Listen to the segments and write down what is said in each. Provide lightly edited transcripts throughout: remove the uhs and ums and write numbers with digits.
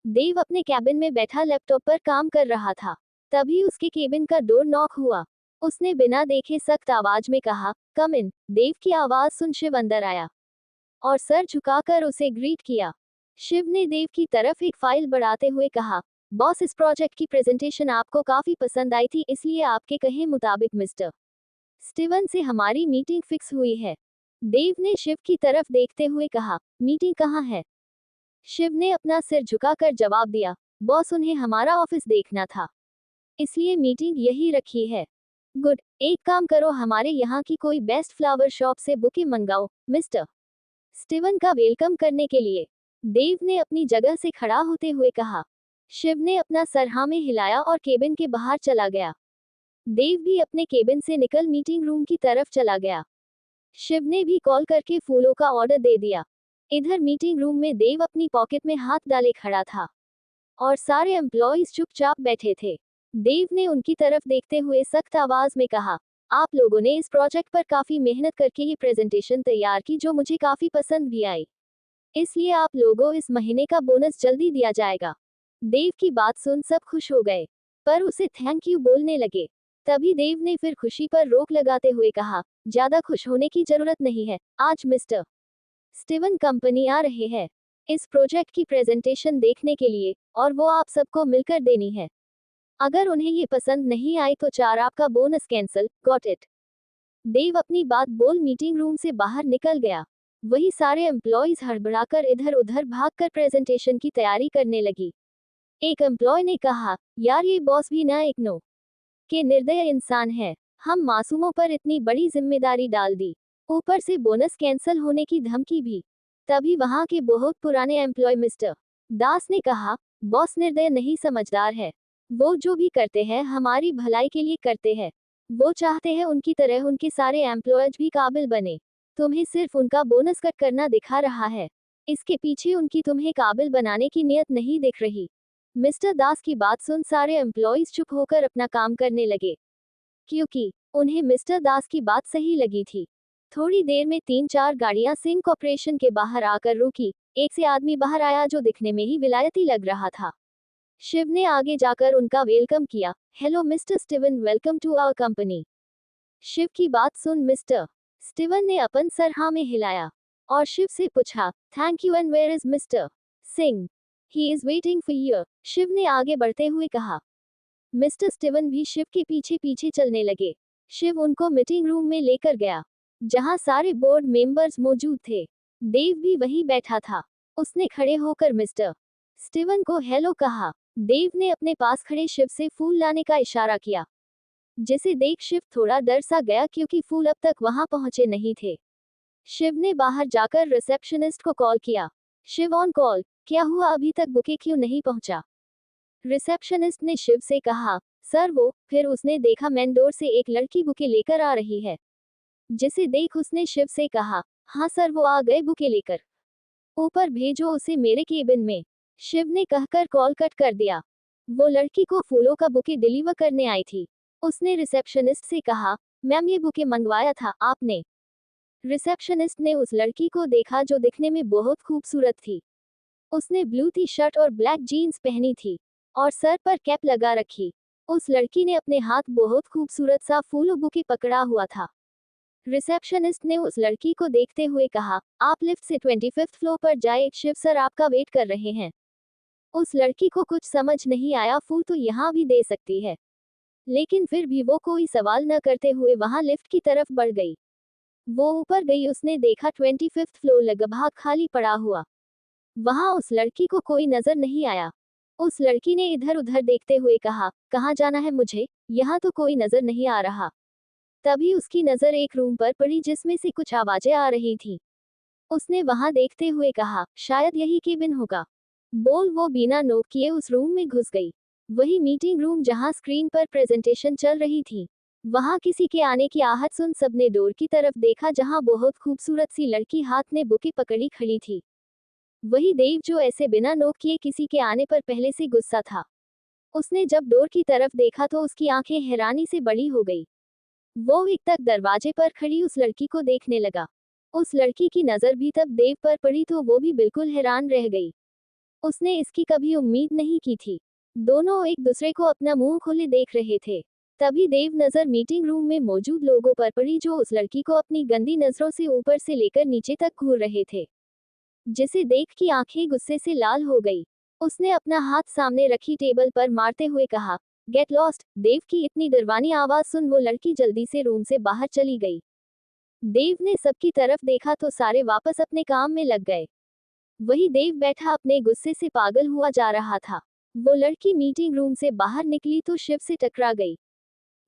देव अपने कैबिन में बैठा लैपटॉप पर काम कर रहा था। तभी उसके केबिन का डोर नॉक हुआ। उसने बिना देखे सख्त आवाज में कहा, कम इन। देव की आवाज सुन शिव अंदर आया और सर झुकाकर उसे ग्रीट किया। शिव ने देव की तरफ एक फाइल बढ़ाते हुए कहा, बॉस, इस प्रोजेक्ट की प्रेजेंटेशन आपको काफी पसंद आई थी, इसलिए आपके कहे मुताबिक मिस्टर स्टीवन से हमारी मीटिंग फिक्स हुई है। देव ने शिव की तरफ देखते हुए कहा, मीटिंग कहाँ है? शिव ने अपना सिर झुकाकर जवाब दिया, बॉस, उन्हें हमारा ऑफिस देखना था, इसलिए मीटिंग यही रखी है। गुड, एक काम करो, हमारे यहाँ की कोई बेस्ट फ्लावर शॉप से बुके मंगाओ, मिस्टर स्टीवन का वेलकम करने के लिए। देव ने अपनी जगह से खड़ा होते हुए कहा। शिव ने अपना सर हाँ में हिलाया और केबिन के बाहर चला गया। देव भी अपने केबिन से निकल मीटिंग रूम की तरफ चला गया। शिव ने भी कॉल करके फूलों का ऑर्डर दे दिया। इधर मीटिंग रूम में देव अपनी पॉकेट में हाथ डाले खड़ा था और सारे एम्प्लॉइज चुपचाप बैठे थे। देव ने उनकी तरफ देखते हुए सख्त आवाज में कहा, आप लोगों ने इस प्रोजेक्ट पर काफी मेहनत करके ये प्रेजेंटेशन तैयार की, जो मुझे काफी पसंद भी आई, इसलिए आप लोगों इस महीने का बोनस जल्दी दिया जाएगा। देव की बात सुन सब खुश हो गए, पर उसे थैंक यू बोलने लगे। तभी देव ने फिर खुशी पर रोक लगाते हुए कहा, ज्यादा खुश होने की जरूरत नहीं है, आज मिस्टर स्टीवन कंपनी आ रहे हैं इस प्रोजेक्ट की प्रेजेंटेशन देखने के लिए, और वो आप सबको मिलकर देनी है। अगर उन्हें ये पसंद नहीं आई तो 4 आपका बोनस कैंसिल, गॉट इट? देव अपनी बात बोल मीटिंग रूम से बाहर निकल गया। वही सारे एम्प्लॉइज हड़बड़ाकर इधर उधर भागकर प्रेजेंटेशन की तैयारी करने लगी। एक एम्प्लॉय ने कहा, यार, ये बॉस भी ना एक नो के निर्दय इंसान है। हम मासूमों पर इतनी बड़ी जिम्मेदारी डाल दी, ऊपर से बोनस कैंसिल होने की धमकी भी। तभी वहां के बहुत पुराने एम्प्लॉय मिस्टर दास ने कहा, बॉस निर्दय नहीं, समझदार है। वो जो भी करते हैं हमारी भलाई के लिए करते हैं। वो चाहते हैं उनकी तरह उनके सारे एम्प्लॉयज भी काबिल बने। तुम्हें सिर्फ उनका बोनस कट करना दिखा रहा है, इसके पीछे उनकी तुम्हें काबिल बनाने की नीयत नहीं दिख रही। मिस्टर दास की बात सुन सारे एम्प्लॉइज चुप होकर अपना काम करने लगे, क्योंकि उन्हें मिस्टर दास की बात सही लगी थी। थोड़ी देर में 3-4 गाड़ियां सिंह कॉर्पोरेशन के बाहर आकर रुकी। एक से आदमी बाहर आया जो दिखने में ही विलायती लग रहा था। शिव ने आगे जाकर उनका वेलकम किया, hello mister Steven, welcome to our company. Shiv की बात सुन मिस्टर स्टीवन ने अपन सर हाँ में हिलाया और शिव से पूछा, thank you, and where is mister Singh? He is waiting for you, Shiv ने आगे बढ़ते हुए कहा। मिस्टर स्टीवन भी शिव के पीछे पीछे चलने लगे। शिव उनको मीटिंग रूम में लेकर गया, जहां सारे बोर्ड मेंबर्स मौजूद थे। देव भी वहीं बैठा था। उसने खड़े होकर मिस्टर स्टीवन को हेलो कहा। देव ने अपने पास खड़े शिव से फूल लाने का इशारा किया, जिसे देख शिव थोड़ा डर सा गया, क्योंकि फूल अब तक वहां पहुंचे नहीं थे। शिव ने बाहर जाकर रिसेप्शनिस्ट को कॉल किया, शिव ऑन कॉल, क्या हुआ, अभी तक बुके क्यों नहीं पहुंचा? रिसेप्शनिस्ट ने शिव से कहा, सर वो। फिर उसने देखा मेन डोर से एक लड़की बुके लेकर आ रही है, जिसे देख उसने शिव से कहा, हाँ सर, वो आ गए बुके लेकर, ऊपर भेजो उसे मेरे केबिन में। शिव ने कहकर कॉल कट कर दिया। वो लड़की को फूलों का बुके डिलीवर करने आई थी। उसने रिसेप्शनिस्ट से कहा, मैम, ये बुके मंगवाया था आपने? रिसेप्शनिस्ट ने उस लड़की को देखा जो दिखने में बहुत खूबसूरत थी। उसने ब्लू टी शर्ट और ब्लैक जीन्स पहनी थी और सर पर कैप लगा रखी। उस लड़की ने अपने हाथ बहुत खूबसूरत सा फूलों बुके पकड़ा हुआ था। रिसेप्शनिस्ट ने उस लड़की को देखते हुए कहा, आप लिफ्ट से 25th फ्लोर पर जाए, शिव सर आपका वेट कर रहे हैं। उस लड़की को कुछ समझ नहीं आया, फूल तो यहाँ भी दे सकती है, लेकिन फिर भी वो कोई सवाल न करते हुए वहां लिफ्ट की तरफ बढ़ गई। वो ऊपर गई, उसने देखा 25th फ्लोर लगभग खाली पड़ा हुआ। वहां उस लड़की को कोई नजर नहीं आया। उस लड़की ने इधर उधर देखते हुए कहा, कहाँ जाना है मुझे, यहाँ तो कोई नजर नहीं आ रहा। तभी उसकी नजर एक रूम पर पड़ी जिसमें से कुछ आवाजें आ रही थी। उसने वहां देखते हुए कहा, शायद यही केबिन होगा। बोल वो बिना नोक किए उस रूम में घुस गई। वही मीटिंग रूम जहां स्क्रीन पर प्रेजेंटेशन चल रही थी। वहां किसी के आने की आहट सुन सबने डोर की तरफ देखा, जहां बहुत खूबसूरत सी लड़की हाथ में बुके पकड़ी खड़ी थी। वही देव जो ऐसे बिना नोक किए किसी के आने पर पहले से गुस्सा था। उसने जब डोर की तरफ देखा तो उसकी आंखें हैरानी से बड़ी हो गई। वो एक तक दरवाजे पर खड़ी उस लड़की को देखने लगा। उस लड़की की नजर भी तब देव पर पड़ी तो वो भी बिल्कुल हैरान रह गई। उसने इसकी कभी उम्मीद नहीं की थी। दोनों एक दूसरे को अपना मुंह खोले देख रहे थे। तभी देव नजर मीटिंग रूम में मौजूद लोगों पर पड़ी, जो उस लड़की को अपनी गंदी नजरों से ऊपर से लेकर नीचे तक घूर रहे थे, जिसे देख की आंखें गुस्से से लाल हो गई। उसने अपना हाथ सामने रखी टेबल पर मारते हुए कहा, गेट लॉस्ट। देव की इतनी डरवानी आवाज सुन वो लड़की जल्दी से रूम से बाहर चली गई। देव ने सबकी तरफ देखा तो सारे वापस अपने काम में लग गए। वही देव बैठा अपने गुस्से से पागल हुआ जा रहा था। वो लड़की मीटिंग रूम से बाहर निकली तो शिव से टकरा गई,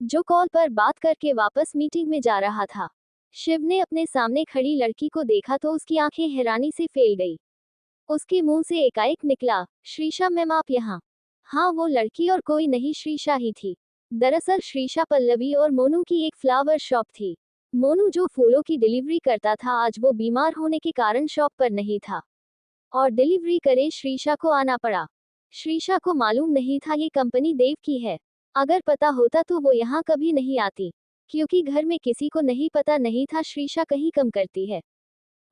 जो कॉल पर बात करके वापस मीटिंग में जा रहा था। शिव ने अपने सामने खड़ी लड़की को देखा तो उसकी आंखें हैरानी से फैल गई। उसके मुंह से एकाएक निकला, श्रीशा मैम आप यहाँ? हाँ, वो लड़की और कोई नहीं श्रीशा ही थी। दरअसल श्रीशा पल्लवी और मोनू की एक फ्लावर शॉप थी। मोनू जो फूलों की डिलीवरी करता था, आज वो बीमार होने के कारण शॉप पर नहीं था और डिलीवरी करे श्रीशा को आना पड़ा। श्रीशा को मालूम नहीं था ये कंपनी देव की है। अगर पता होता तो वो यहाँ कभी नहीं आती, क्योंकि घर में किसी को नहीं पता नहीं था श्रीशा कहीं कम करती है।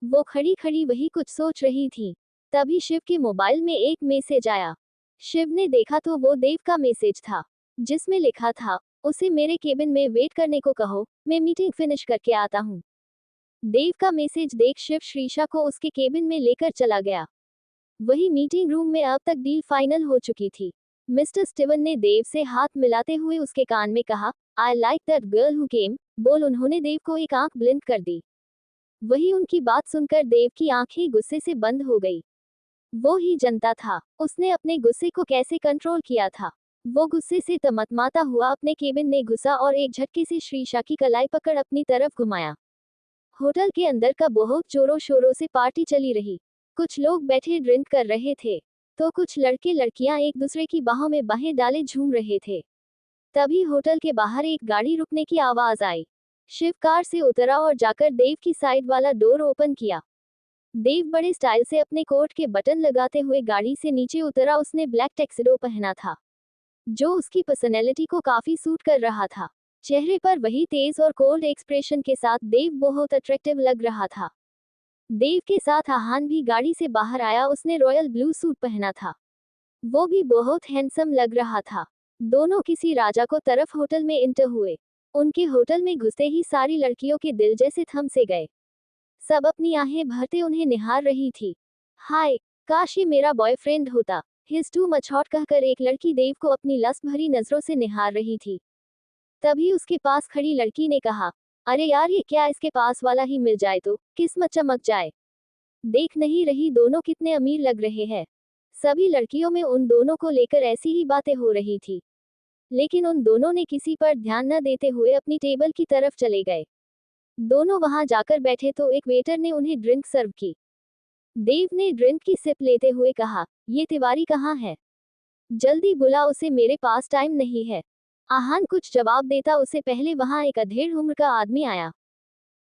वो खड़ी खड़ी वही कुछ सोच रही थी। तभी शिव के मोबाइल में एक मैसेज आया। शिव ने देखा तो वो देव का मैसेज था, जिसमें लिखा था, उसे मेरे केबिन में वेट करने को कहो, मैं मीटिंग फिनिश करके आता हूँ। देव का मैसेज देख शिव श्रीशा को उसके केबिन में लेकर चला गया। वही मीटिंग रूम में अब तक डील फाइनल हो चुकी थी। मिस्टर स्टीवन ने देव से हाथ मिलाते हुए उसके कान में कहा, I like that girl who came. बोल उन्होंने देव को एक आंख ब्लिंक कर दी। वही उनकी बात सुनकर देव की आंखें गुस्से से बंद हो गई। वो ही जनता था, उसने अपने गुस्से को कैसे कंट्रोल किया था। वो गुस्से से तमतमाता हुआ अपने केबिन में घुसा और एक झटके से श्रीशा की कलाई पकड़ अपनी तरफ घुमाया। होटल के अंदर का बहुत जोरों शोरों से पार्टी चली रही। कुछ लोग बैठे ड्रिंक कर रहे थे, तो कुछ लड़के लड़कियां एक दूसरे की बाहों में बाहें डाले झूम रहे थे। तभी होटल के बाहर एक गाड़ी रुकने की आवाज आई। शिव कार से उतरा और जाकर देव की साइड वाला डोर ओपन किया। देव बड़े स्टाइल से अपने कोट के बटन लगाते हुए गाड़ी से नीचे उतरा। उसने ब्लैक टैक्सिडो पहना था, जो उसकी पर्सनैलिटी को काफी सूट कर रहा था। चेहरे पर वही तेज और कोल्ड एक्सप्रेशन के साथ देव बहुत अट्रैक्टिव लग रहा था। देव के साथ आहान भी गाड़ी से बाहर आया। उसने रॉयल ब्लू सूट पहना था, वो भी बहुत हैंडसम लग रहा था। दोनों किसी राजा को तरफ होटल में इंटर हुए। उनके होटल में घुसते ही सारी लड़कियों के दिल जैसे थम से गए। सब अपनी आहें भरते उन्हें निहार रही थी। हाय, काश ये मेरा बॉयफ्रेंड होता। हिज टू मच हॉट कहकर एक लड़की देव को अपनी लस्ट भरी नजरों से निहार रही थी। तभी उसके पास खड़ी लड़की ने कहा, अरे यार ये क्या, इसके पास वाला ही मिल जाए तो किस्मत चमक जाए। देख नहीं रही दोनों कितने अमीर लग रहे हैं। सभी लड़कियों में उन दोनों को लेकर ऐसी ही बातें हो रही थी, लेकिन उन दोनों ने किसी पर ध्यान न देते हुए अपनी टेबल की तरफ चले गए। दोनों वहां जाकर बैठे तो एक वेटर ने उन्हें ड्रिंक सर्व की। देव ने ड्रिंक की सिप लेते हुए कहा, ये तिवारी कहाँ है? जल्दी बुला उसे, मेरे पास टाइम नहीं है। आहान कुछ जवाब देता उससे पहले वहां एक अधेड़ उम्र का आदमी आया।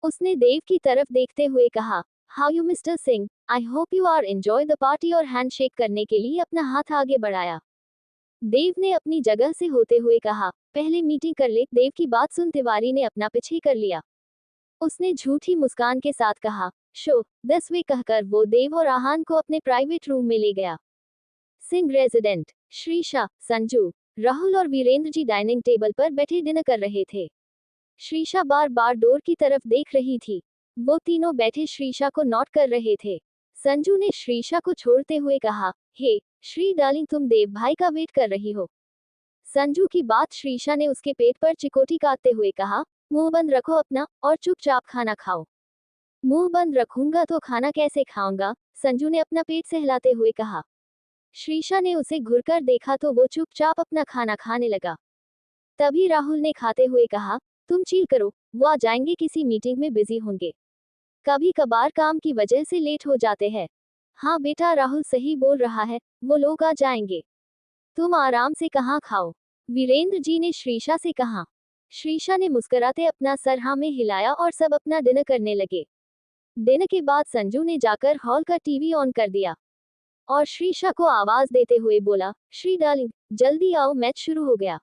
उसने देव की तरफ देखते हुए कहा, how you mister Singh, I hope you are enjoy the party, और हैंडशेक करने के लिए अपना हाथ आगे बढ़ाया। देव ने अपनी जगह से होते हुए कहा, पहले मीटिंग कर ले। देव की बात सुन तिवारी ने अपना पीछे कर लिया। उसने झूठी मुस्कान के साथ कहा, शो 10 वे कहकर वो देव और आहान को अपने प्राइवेट रूम में ले गया। सिंह रेजिडेंट श्रीशा, संजू, राहुल और वीरेंद्र जी डाइनिंग टेबल पर बैठे डिनर कर रहे थे। श्रीशा बार बार डोर की तरफ देख रही थी। वो तीनों बैठे श्रीशा को नोट कर रहे थे। संजू ने श्रीशा को छोड़ते हुए कहा, हे श्री डार्लिंग, तुम देव भाई का वेट कर रही हो? संजू की बात श्रीशा ने उसके पेट पर चिकोटी काटते हुए कहा, मुंह बंद रखो अपना और चुपचाप खाना खाओ। मुंह बंद रखूंगा तो खाना कैसे खाऊंगा? संजू ने अपना पेट सहलाते हुए कहा। श्रीशा ने उसे घुरकर देखा तो वो चुपचाप अपना खाना खाने लगा। तभी राहुल ने खाते हुए कहा, तुम चिल करो, वो आ जाएंगे, किसी मीटिंग में बिजी होंगे। कभी कभार काम की वजह से लेट हो जाते हैं। हाँ बेटा, राहुल सही बोल रहा है, वो लोग आ जाएंगे। तुम आराम से कहाँ खाओ, वीरेंद्र जी ने श्रीशा से कहा। श्रीशा ने मुस्कुराते अपना सर हाँ में हिलाया और सब अपना डिनर करने लगे। डिनर के बाद संजू ने जाकर हॉल का टीवी ऑन कर दिया और श्रीशा को आवाज देते हुए बोला, श्री डार्लिंग जल्दी आओ, मैच शुरू हो गया।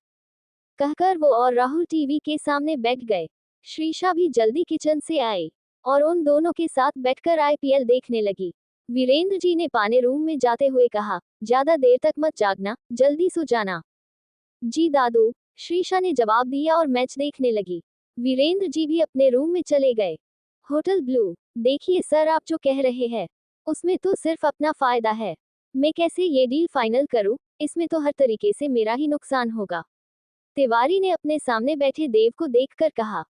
कहकर वो और राहुल टीवी के सामने बैठ गए। श्रीशा भी जल्दी किचन से आई और उन दोनों के साथ बैठकर आईपीएल देखने लगी। वीरेंद्र जी ने पाने रूम में जाते हुए कहा, ज्यादा देर तक मत जागना, जल्दी सो जाना। जी दादू, श्रीशा ने जवाब दिया और मैच देखने लगी। वीरेंद्र जी भी अपने रूम में चले गए। होटल ब्लू, देखिए सर, आप जो कह रहे हैं उसमें तो सिर्फ अपना फायदा है। मैं कैसे ये डील फाइनल करूं? इसमें तो हर तरीके से मेरा ही नुकसान होगा। तिवारी ने अपने सामने बैठे देव को देखकर कहा।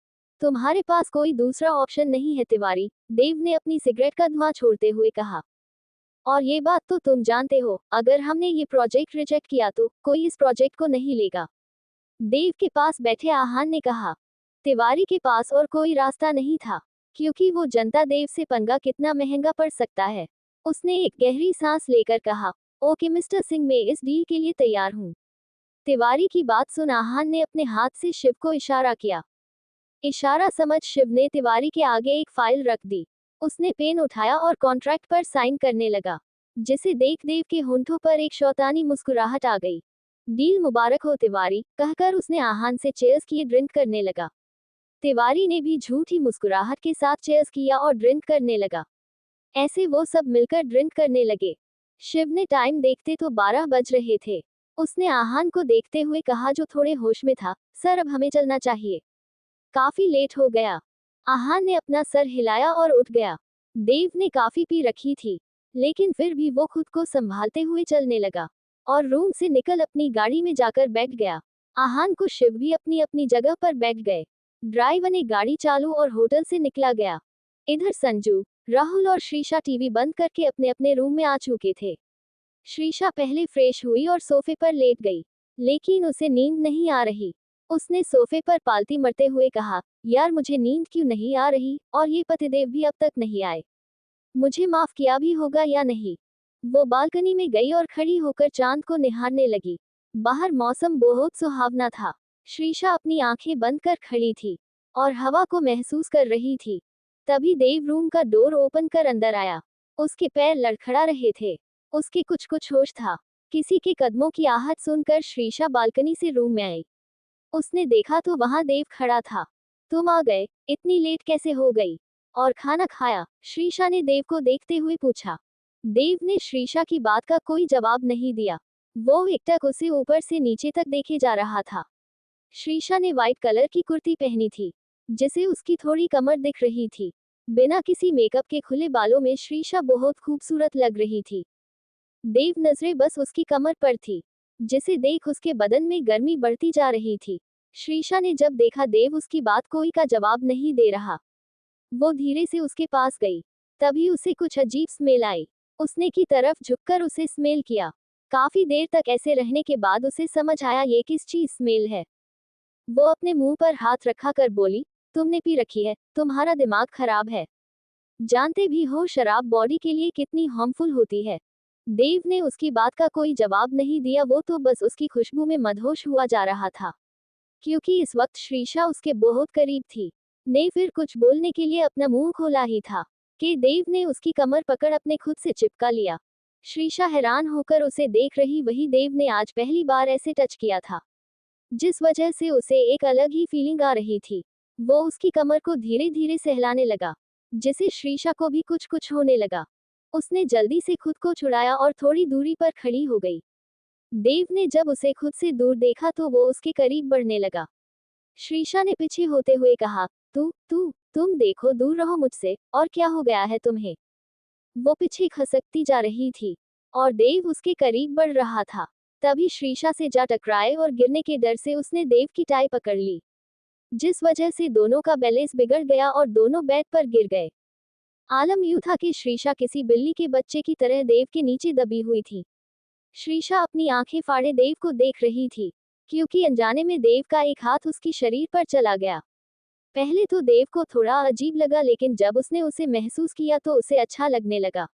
तुम्हारे पास कोई दूसरा ऑप्शन नहीं है तिवारी, देव ने अपनी सिगरेट का धुआं छोड़ते हुए कहा। और ये बात तो तुम जानते हो, अगर हमने ये प्रोजेक्ट रिजेक्ट किया तो कोई इस प्रोजेक्ट को नहीं लेगा। देव के पास बैठे आहान ने कहा। तिवारी के पास और कोई रास्ता नहीं था, क्योंकि वो जनता देव से पंगा कितना महंगा पड़ सकता है। उसने एक गहरी सांस लेकर कहा, ओके मिस्टर सिंह, मैं इस डील के लिए तैयार हूँ। तिवारी की बात सुन आहान ने अपने हाथ से शिव को इशारा किया। इशारा समझ शिव ने तिवारी के आगे एक फाइल रख दी। उसने पेन उठाया और कॉन्ट्रैक्ट पर साइन करने लगा, जिसे देख देव के होंठों पर एक शौतानी मुस्कुराहट आ गई। डील मुबारक हो तिवारी, कहकर उसने आहान से चेयर्स किए ड्रिंक करने लगा। तिवारी ने भी झूठी मुस्कुराहट के साथ चेयर्स किया और ड्रिंक करने लगा। ऐसे वो सब मिलकर ड्रिंक करने लगे। शिव ने टाइम देखते तो 12 बज रहे थे। उसने आहान को देखते हुए कहा, जो थोड़े होश में था, सर अब हमें चलना चाहिए, काफी लेट हो गया। आहान ने अपना सर हिलाया और उठ गया। देव ने काफी पी रखी थी, लेकिन फिर भी वो खुद को संभालते हुए चलने लगा और रूम से निकल अपनी गाड़ी में जाकर बैठ गया। आहान को शिव भी अपनी अपनी जगह पर बैठ गए। ड्राइवर ने गाड़ी चालू और होटल से निकला गया। इधर संजू, राहुल और श्रीशा टीवी बंद करके अपने अपने रूम में आ चुके थे। श्रीशा पहले फ्रेश हुई और सोफे पर लेट गई, लेकिन उसे नींद नहीं आ रही। उसने सोफे पर पालती मरते हुए कहा, यार मुझे नींद क्यों नहीं आ रही, और ये पतिदेव भी अब तक नहीं आए। मुझे माफ किया भी होगा या नहीं। वो बालकनी में गई और खड़ी होकर चांद को निहारने लगी। बाहर मौसम बहुत सुहावना था। श्रीशा अपनी आंखें बंद कर खड़ी थी और हवा को महसूस कर रही थी। तभी देव रूम का डोर ओपन कर अंदर आया। उसके पैर लड़खड़ा रहे थे। उसके कुछ कुछ होश था। किसी के कदमों की आहट सुनकर श्रीशा बालकनी से रूम में आई। उसने देखा तो वहां देव खड़ा था। तुम आ गए, इतनी लेट कैसे हो गई? और खाना खाया? श्रीशा ने देव को देखते हुए पूछा। देव ने श्रीशा की बात का कोई जवाब नहीं दिया। वो एकटक उसे ऊपर से नीचे तक देखे जा रहा था। श्रीशा ने व्हाइट कलर की कुर्ती पहनी थी, जिसे उसकी थोड़ी कमर दिख रही थी। बिना किसी मेकअप के खुले बालों में श्रीशा बहुत खूबसूरत लग रही थी। देव नजरें बस उसकी कमर पर थी, जिसे देख उसके बदन में गर्मी बढ़ती जा रही थी। श्रीशा ने जब देखा देव उसकी बात कोई का जवाब नहीं दे रहा, वो धीरे से उसके पास गई। तभी उसे कुछ अजीब स्मेल आई। उसने की तरफ झुककर उसे स्मेल किया। काफी देर तक ऐसे रहने के बाद उसे समझ आया ये किस चीज स्मेल है। वो अपने मुंह पर हाथ रखा कर बोली, तुमने पी रखी है, तुम्हारा दिमाग खराब है। जानते भी हो शराब बॉडी के लिए कितनी हार्मफुल होती है। देव ने उसकी बात का कोई जवाब नहीं दिया। वो तो बस उसकी खुशबू में मदहोश हुआ जा रहा था, क्योंकि इस वक्त श्रीशा उसके बहुत करीब थी। ने फिर कुछ बोलने के लिए अपना मुंह खोला ही था कि देव ने उसकी कमर पकड़ अपने खुद से चिपका लिया। श्रीशा हैरान होकर उसे देख रही। वही देव ने आज पहली बार ऐसे टच किया था, जिस वजह से उसे एक अलग ही फीलिंग आ रही थी। वो उसकी कमर को धीरे धीरे सहलाने लगा, जिसे श्रीशा को भी कुछ कुछ होने लगा। उसने जल्दी से खुद को छुड़ाया और थोड़ी दूरी पर खड़ी हो गई। देव ने जब उसे खुद से दूर देखा तो वो उसके करीब बढ़ने लगा। श्रीशा ने पीछे होते हुए कहा, तुम देखो, दूर रहो मुझसे, और क्या हो गया है तुम्हें? वो पीछे खसकती जा रही थी और देव उसके करीब बढ़ रहा था। तभी श्रीशा से जा टकराए और गिरने के डर से उसने देव की टाई पकड़ ली, जिस वजह से दोनों का बैलेंस बिगड़ गया और दोनों बेड पर गिर गए। आलम यूं था कि श्रीशा किसी बिल्ली के बच्चे की तरह देव के नीचे दबी हुई थी। श्रीशा अपनी आंखें फाड़े देव को देख रही थी, क्योंकि अनजाने में देव का एक हाथ उसकी शरीर पर चला गया। पहले तो देव को थोड़ा अजीब लगा, लेकिन जब उसने उसे महसूस किया तो उसे अच्छा लगने लगा।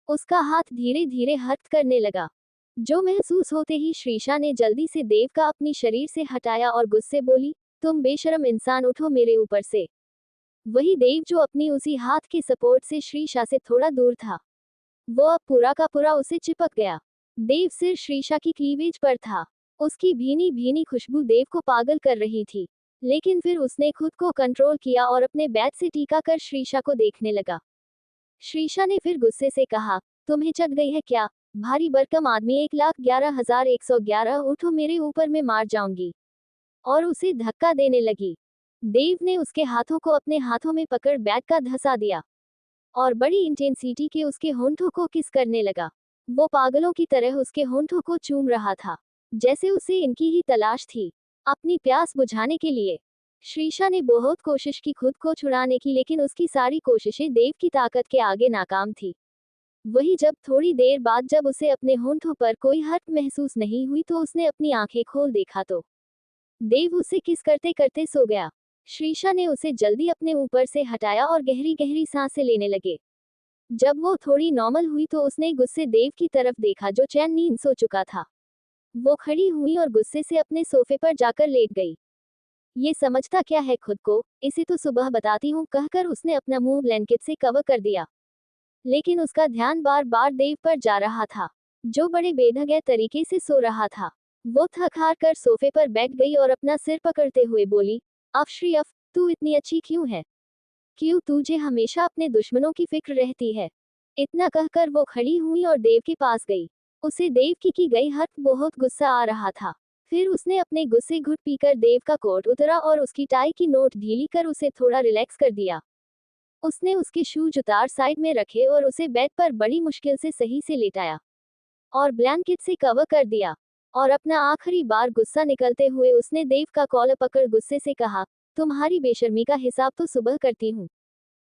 उसका हाथ धीरे धीरे हर्ट करने लगा, जो महसूस होते ही श्रीशा ने जल्दी से देव का अपनी शरीर से हटाया और गुस्से बोली, तुम बेशरम इंसान, उठो मेरे ऊपर से। वही देव जो अपनी उसी हाथ के सपोर्ट से श्रीशा से थोड़ा दूर था, वो अब पूरा का पूरा उसे चिपक गया। देव सिर श्रीशा की क्लीवेज पर था। उसकी भीनी भीनी खुशबू देव को पागल कर रही थी, लेकिन फिर उसने खुद को कंट्रोल किया और अपने बैट से टीका कर श्रीशा को देखने लगा। श्रीशा ने फिर गुस्से से कहा, तुम्हें चढ़ गई है क्या? भारी भरकम आदमी 1,11,111, उठो मेरे ऊपर, मैं मार जाऊंगी। और उसे धक्का देने लगी। देव ने उसके हाथों को अपने हाथों में पकड़ बैग का धंसा दिया और बड़ी इंटेंसिटी के उसके होंठों को किस करने लगा। वो पागलों की तरह उसके होंठों को चूम रहा था, जैसे उसे इनकी ही तलाश थी, अपनी प्यास बुझाने के लिए। श्रीशा ने बहुत कोशिश की खुद को छुड़ाने की, लेकिन उसकी सारी कोशिशें देव की ताकत के आगे नाकाम थी। वही जब थोड़ी देर बाद जब उसे अपने होंठों पर कोई हर्ट महसूस नहीं हुई तो उसने अपनी आंखें खोल देखा तो देव उसे किस करते करते सो गया। श्रीशा ने उसे जल्दी अपने ऊपर से हटाया और गहरी गहरी सांसें लेने लगे। जब वो थोड़ी नॉर्मल हुई तो उसने गुस्से देव की तरफ देखा जो चैन नींद सो चुका था। वो खड़ी हुई और गुस्से से अपने सोफे पर जाकर लेट गई। ये समझता क्या है खुद को, इसे तो सुबह बताती हूँ, कहकर उसने अपना मुंह ब्लैंकेट से कवर कर दिया। लेकिन उसका ध्यान बार बार देव पर जा रहा था, जो बड़े बेढंगे तरीके से सो रहा था। वो थक हार कर सोफे पर बैठ गई और अपना सिर पकड़ते हुए बोली, अफश्री अफ, तू इतनी अच्छी क्यों है? क्यों तुझे हमेशा अपने दुश्मनों की फिक्र रहती है? इतना कहकर वो खड़ी हुई और देव के पास गई। उसे देव की गई हरकत बहुत गुस्सा आ रहा था। फिर उसने अपने गुस्से घुट पीकर देव का कोट उतरा और उसकी टाई की नोट ढीली कर उसे थोड़ा रिलैक्स कर दिया। उसने उसके शूज उतार साइड में रखे और उसे बेड पर बड़ी मुश्किल से सही से लेटाया और ब्लैंकेट से कवर कर दिया। और अपना आखिरी बार गुस्सा निकलते हुए उसने देव का कॉलर पकड़ गुस्से से कहा, तुम्हारी बेशर्मी का हिसाब तो सुबह करती हूँ,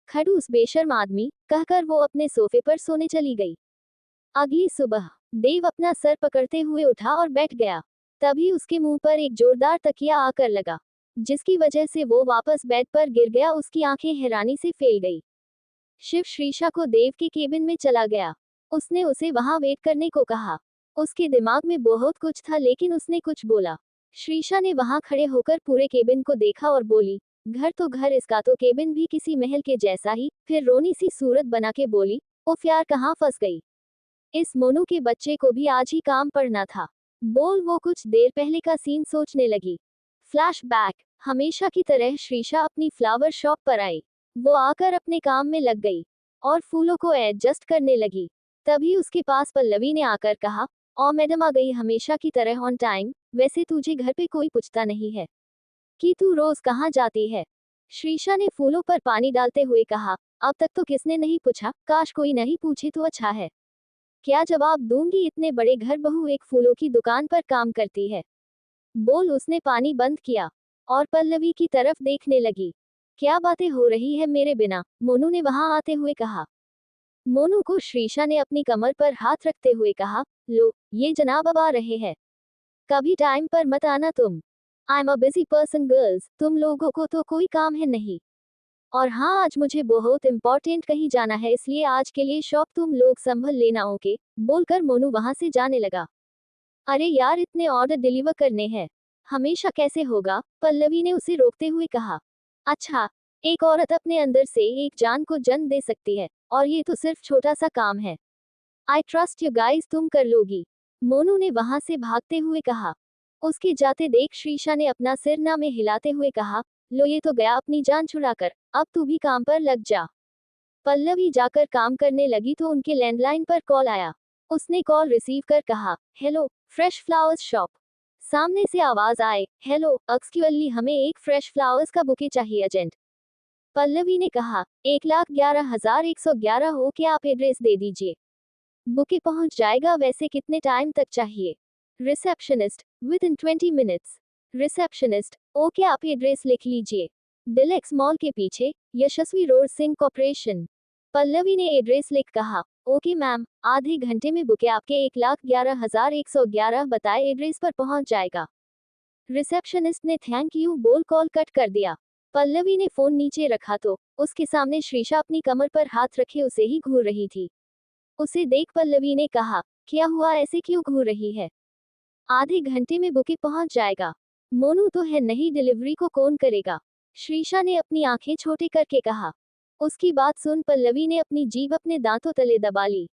खड़ूस बेशर्म आदमी, कहकर वो अपने सोफे पर सोने चली गई। अगली सुबह देव अपना सर पकड़ते हुए उठा और बैठ गया। तभी उसके मुंह पर एक जोरदार तकिया आकर लगा, जिसकी वजह से वो वापस बेड पर गिर गया। उसकी आंखें हैरानी से फैल गई। शिव श्रीशा को देव के केबिन में चला गया। उसने उसे वहां वेट करने को कहा। उसके दिमाग में बहुत कुछ था लेकिन उसने कुछ बोला। श्रीशा ने वहां खड़े होकर पूरे केबिन को देखा और बोली, घर तो घर, इसका तो केबिन भी किसी महल के जैसा ही। फिर रोनी सी सूरत बना के बोली, उफ यार, कहाँ फंस गई? इस मोनू के बच्चे को भी आज ही काम पड़ना था। बोल वो कुछ देर पहले का सीन सोचने लगी। फ्लैशबैक, हमेशा की तरह श्रीशा अपनी फ्लावर शॉप पर आई। वो आकर अपने काम में लग गई और फूलों को एडजस्ट करने लगी। तभी उसके पास पल्लवी ने आकर कहा, ओ मैडम आ गई, हमेशा की तरह ऑन टाइम। वैसे तुझे घर पे कोई पूछता नहीं है कि तू रोज कहाँ जाती है? श्रीशा ने फूलों पर पानी डालते हुए कहा, अब तक तो किसने नहीं पूछा, काश कोई नहीं पूछे तो अच्छा है। क्या जवाब दूंगी, इतने बड़े घर बहू एक फूलों की दुकान पर काम करती है। बोल उसने पानी बंद किया और पल्लवी की तरफ देखने लगी। क्या बातें हो रही है मेरे बिना? मोनू ने वहां आते हुए कहा। मोनू को श्रीशा ने अपनी कमर पर हाथ रखते हुए कहा, लो ये जनाब अब आ रहे हैं, कभी टाइम पर मत आना तुम। I am a busy person girls, तुम लोगों को तो कोई काम है नहीं। और हाँ, आज मुझे बहुत इंपॉर्टेंट कहीं जाना है, इसलिए आज के लिए शॉप तुम लोग संभल लेना, ओके? बोलकर मोनू वहां से जाने लगा। अरे यार, इतने ऑर्डर डिलीवर करने हैं, हमेशा कैसे होगा? पल्लवी ने उसे रोकते हुए कहा। अच्छा, एक औरत अपने अंदर से एक जान को जन्म दे सकती है, और ये तो सिर्फ छोटा सा काम है। आई ट्रस्ट यू गाइस, तुम कर लोगी। मोनू ने वहां से भागते हुए कहा। उसके जाते देख श्रीशा ने अपना सिर ना में हिलाते हुए कहा, लो ये तो गया अपनी जान छुड़ाकर, अब तू भी काम पर लग जा। पल्लवी जाकर काम करने लगी तो उनके लैंडलाइन पर कॉल आया। उसने कॉल रिसीव कर कहा, हेलो, फ्रेश फ्लावर्स शॉप। सामने से आवाज आए, हेलो एक्सक्यूअली, हमें एक फ्रेश फ्लावर्स का बुके चाहिए अर्जेंट। पल्लवी ने कहा, 1,11,111 हो, क्या आप एड्रेस दे दीजिए, बुके पहुंच जाएगा। वैसे कितने टाइम तक चाहिए? Receptionist, with in 20 minutes. Receptionist, okay आप एड्रेस लिख लीजिए, डिलेक्स मॉल के पीछे, यशस्वी रोड, सिंह कॉर्पोरेशन। पल्लवी ने एड्रेस लिख कहा, ओके मैम, आधे घंटे में बुके आपके 1,11,111 बताए एड्रेस पर पहुंच जाएगा। रिसेप्शनिस्ट ने थैंक यू बोल कॉल कट कर दिया। पल्लवी ने फोन नीचे रखा तो उसके सामने श्रीशा अपनी कमर पर हाथ रखे उसे ही घूर रही थी। उसे देख पल्लवी ने कहा, क्या हुआ, ऐसे क्यों घूर रही है? आधे घंटे में बुके पहुंच जाएगा। मोनू तो है नहीं, डिलीवरी को कौन करेगा? श्रीशा ने अपनी आंखें छोटे करके कहा। उसकी बात सुन पल्लवी ने अपनी जीभ अपने दांतों तले दबा ली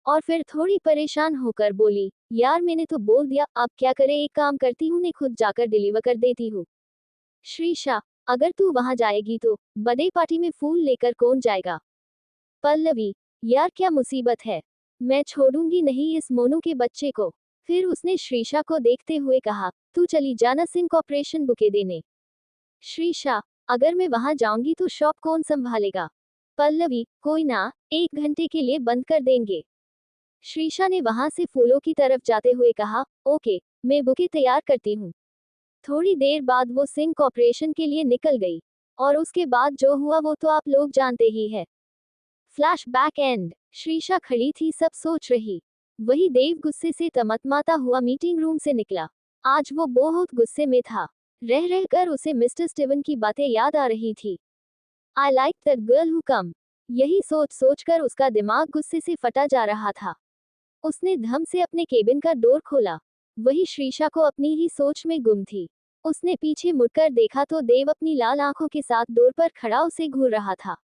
और फिर थोड़ी परेशान होकर बोली, यार मैंने तो बोल दिया, अब क्या करे, एक काम करती हूँ, मैं खुद जाकर डिलीवर कर देती हूँ। श्रीशा, अगर तू वहां जाएगी तो बर्थडे पार्टी में फूल लेकर कौन जाएगा? पल्लवी, यार क्या मुसीबत है, मैं छोड़ूंगी नहीं इस मोनू के बच्चे को। फिर उसने श्रीशा को देखते हुए कहा, तू चली जाना सिंह कॉर्पोरेशन बुके देने। श्रीशा, अगर मैं वहां जाऊंगी तो शॉप कौन संभालेगा? पल्लवी, कोई ना, 1 घंटे के लिए बंद कर देंगे। श्रीशा ने वहां से फूलों की तरफ जाते हुए कहा, ओके, मैं बुके तैयार करती हूँ। थोड़ी देर बाद वो सिंह कॉर्पोरेशन के लिए निकल गई। और उसके बाद जो हुआ वो तो आप लोग जानते ही है। Flash back and. श्रीशा खड़ी थी, सब सोच रही। वही देव गुस्से से तमतमाता हुआ मीटिंग रूम से निकला। आज वो बहुत गुस्से में था। रह रह कर उसे मिस्टर स्टीवन की बातें याद आ रही थी। I like that girl who come. यही सोच सोच कर उसका दिमाग गुस्से से फटा जा रहा था। उसने धम से अपने केबिन का डोर खोला। वही श्रीशा को अपनी ही सोच में गुम थी। उसने पीछे मुड़कर देखा तो देव अपनी लाल आंखों के साथ डोर पर खड़ा उसे घूर रहा था।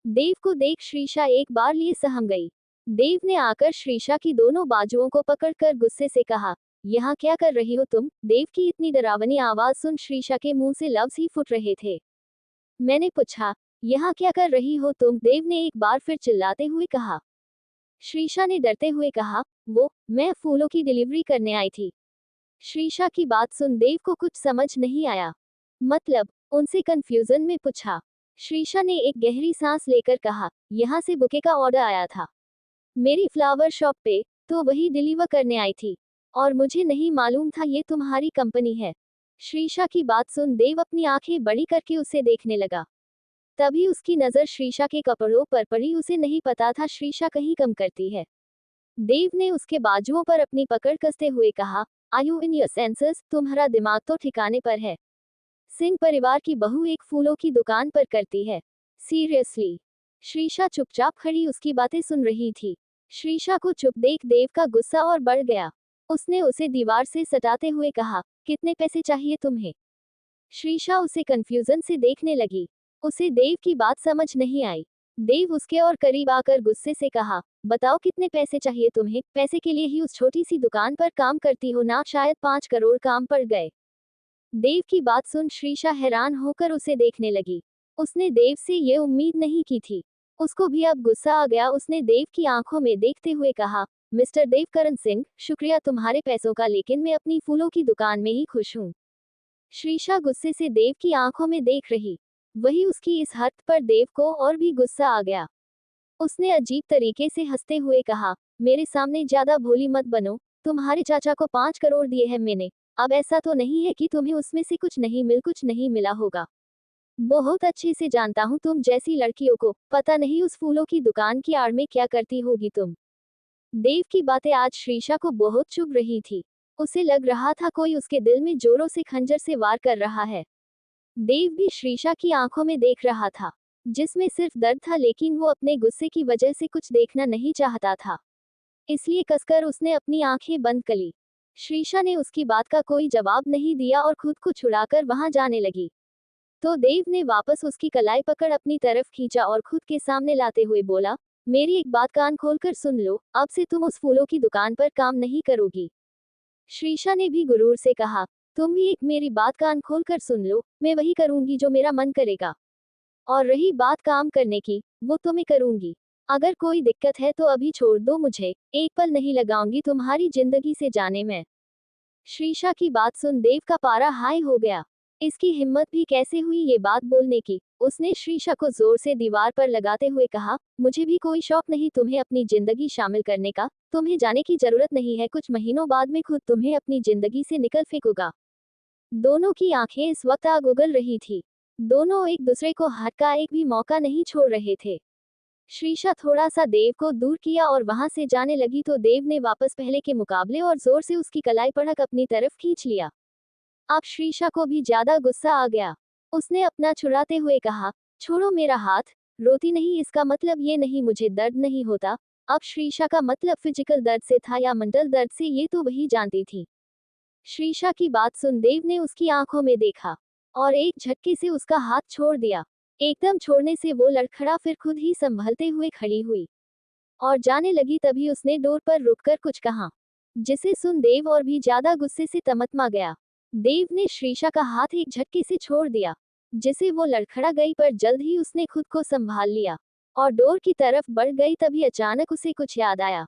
देव को देख श्रीशा एक बार लिए सहम गई। देव ने आकर श्रीशा की दोनों बाजुओं को पकड़कर गुस्से से कहा, यहाँ क्या कर रही हो तुम? देव की इतनी डरावनी आवाज सुन श्रीशा के मुंह से लफ्ज ही फुट रहे थे। मैंने पूछा, यहाँ क्या कर रही हो तुम? देव ने एक बार फिर चिल्लाते हुए कहा। श्रीशा ने डरते हुए कहा, मैं फूलों की डिलीवरी करने आई थी। श्रीशा की बात सुन देव को कुछ समझ नहीं आया। मतलब? उनसे कंफ्यूजन में पूछा। श्रीशा ने एक गहरी सांस लेकर कहा, यहाँ से बुके का ऑर्डर आया था मेरी फ्लावर शॉप पे, तो वही डिलीवर करने आई थी। और मुझे नहीं मालूम था ये तुम्हारी कंपनी है। श्रीशा की बात सुन देव अपनी आंखें बड़ी करके उसे देखने लगा। तभी उसकी नजर श्रीशा के कपड़ों पर पड़ी। उसे नहीं पता था श्रीशा कहीं कम करती है। देव ने उसके बाजुओं पर अपनी पकड़ कसते हुए कहा, are you in your senses? तुम्हारा दिमाग तो ठिकाने पर है। सिंह परिवार की बहू एक फूलों की दुकान पर करती है? सीरियसली? श्रीशा चुपचाप खड़ी उसकी बातें सुन रही थी। श्रीशा को चुप देख देव का गुस्सा और बढ़ गया। उसने उसे दीवार से सटाते हुए कहा, कितने पैसे चाहिए तुम्हें? श्रीशा उसे कंफ्यूजन से देखने लगी। उसे देव की बात समझ नहीं आई। देव उसके और करीब आकर गुस्से से कहा, बताओ कितने पैसे चाहिए तुम्हें? पैसे के लिए ही उस छोटी सी दुकान पर काम करती हो ना? शायद 5 करोड़ काम पड़ गए। देव की बात सुन श्रीशा हैरान होकर उसे देखने लगी। उसने देव से ये उम्मीद नहीं की थी। उसको भी अब गुस्सा आ गया। उसने देव की आंखों में देखते हुए कहा, मिस्टर देवकरण सिंह, शुक्रिया तुम्हारे पैसों का, लेकिन मैं अपनी फूलों की दुकान में ही खुश हूँ। श्रीशा गुस्से से देव की आंखों में देख रही। वही उसकी इस हद पर देव को और भी गुस्सा आ गया। उसने अजीब तरीके से हंसते हुए कहा, मेरे सामने ज्यादा भोली मत बनो। तुम्हारे चाचा को 5 करोड़ दिए हैं मैंने। अब ऐसा तो नहीं है कि तुम्हें उसमें से कुछ नहीं मिला होगा। बहुत अच्छे से जानता हूँ तुम जैसी लड़कियों को। पता नहीं उस फूलों की दुकान की आड़ में क्या करती होगी तुम। देव की बातें आज श्रीशा को बहुत चुभ रही थी। उसे लग रहा था कोई उसके दिल में जोरों से खंजर से वार कर रहा है। देव भी श्रीशा की आंखों में देख रहा था, जिसमें सिर्फ दर्द था, लेकिन वो अपने गुस्से की वजह से कुछ देखना नहीं चाहता था। इसलिए कसकर उसने अपनी आंखें बंद कर ली। श्रीशा ने उसकी बात का कोई जवाब नहीं दिया और खुद को छुड़ाकर वहां जाने लगी। तो देव ने वापस उसकी कलाई पकड़ अपनी तरफ खींचा और खुद के सामने लाते हुए बोला, मेरी एक बात कान खोलकर सुन लो, अब से तुम उस फूलों की दुकान पर काम नहीं करोगी। श्रीशा ने भी गुरूर से कहा, तुम भी एक मेरी बात कान खोलकर सुन लो, मैं वही करूंगी जो मेरा मन करेगा। और रही बात काम करने की, वो तो मैं करूंगी। अगर कोई दिक्कत है तो अभी छोड़ दो मुझे, एक पल नहीं लगाऊंगी तुम्हारी जिंदगी से जाने में। श्रीशा की बात सुन देव का पारा हाई हो गया। इसकी हिम्मत भी कैसे हुई ये बात बोलने की। उसने श्रीशा को जोर से दीवार पर लगाते हुए कहा, मुझे भी कोई शौक नहीं तुम्हें अपनी जिंदगी शामिल करने का। तुम्हें जाने की जरूरत नहीं है, कुछ महीनों बाद में खुद तुम्हें अपनी जिंदगी से निकल फेंकूंगा। दोनों की आंखें इस वक्त आग उगल रही थी। दोनों एक दूसरे को हाथ का एक भी मौका नहीं छोड़ रहे थे। श्रीशा थोड़ा सा देव को दूर किया और वहां से जाने लगी तो देव ने वापस पहले के मुकाबले और जोर से उसकी कलाई पड़क अपनी तरफ खींच लिया। अब श्रीशा को भी ज्यादा गुस्सा आ गया। उसने अपना छुड़ाते हुए कहा, छोड़ो मेरा हाथ। रोती नहीं इसका मतलब ये नहीं मुझे दर्द नहीं होता। अब श्रीशा का मतलब फिजिकल दर्द से था या मेंटल दर्द से, ये तो वही जानती थी। श्रीशा की बात सुन देव ने उसकी आंखों में देखा और एक झटके से उसका हाथ छोड़ दिया। एकदम छोड़ने से वो लड़खड़ा, फिर खुद ही संभलते हुए खड़ी हुई और जाने लगी। तभी उसने डोर पर रुककर कुछ कहा, जिसे सुन देव और भी ज्यादा गुस्से से तमतमा गया। देव ने श्रीशा का हाथ एक झटके से छोड़ दिया, जिसे वो लड़खड़ा गई, पर जल्द ही उसने खुद को संभाल लिया। और डोर की तरफ बढ़ गई। तभी अचानक उसे कुछ याद आया।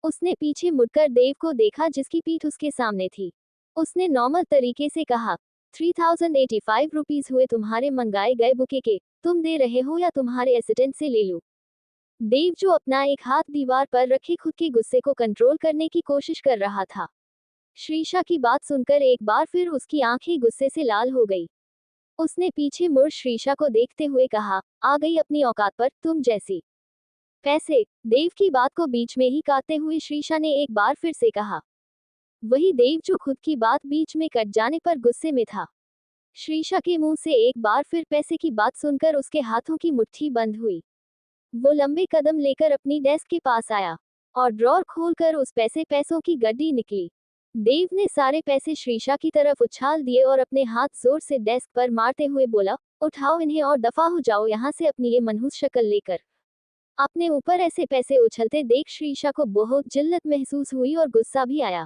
उसने पीछे मुड़कर देव को देखा जिसकी पीठ उसके सामने थी। उसने नॉर्मल तरीके से कहा, 3085 रुपीज हुए तुम्हारे मंगाए गए बुके के, तुम दे रहे हो या तुम्हारे असिस्टेंट से ले लूं? देव जो अपना एक हाथ दीवार पर रखे खुद के गुस्से को कंट्रोल करने की कोशिश कर रहा था। श्रीशा की बात सुनकर एक बार फिर उसकी आंखें गुस्से से लाल हो गई। उसने पीछे मुड़ श्रीशा को देखते हुए कहा, आ गई अपनी औकात पर, तुम जैसी। पैसे? देव की बात को बीच में ही काटते हुए श्रीशा ने एक बार फिर से कहा। वही देव जो खुद की बात बीच में कट जाने पर गुस्से में था। श्रीशा के मुंह से एक बार फिर पैसे की बात सुनकर उसके हाथों की मुट्ठी बंद हुई। वो लंबे कदम लेकर अपनी डेस्क के पास आया और ड्रॉर खोलकर उस पैसों की गड्डी निकली। देव ने सारे पैसे श्रीशा की तरफ उछाल दिए और अपने हाथ जोर से डेस्क पर मारते हुए बोला, उठाओ इन्हें और दफा हो जाओ यहाँ से अपनी ये मनहूस शक्ल लेकर। अपने ऊपर ऐसे पैसे उछलते देख श्रीशा को बहुत जिल्लत महसूस हुई और गुस्सा भी आया।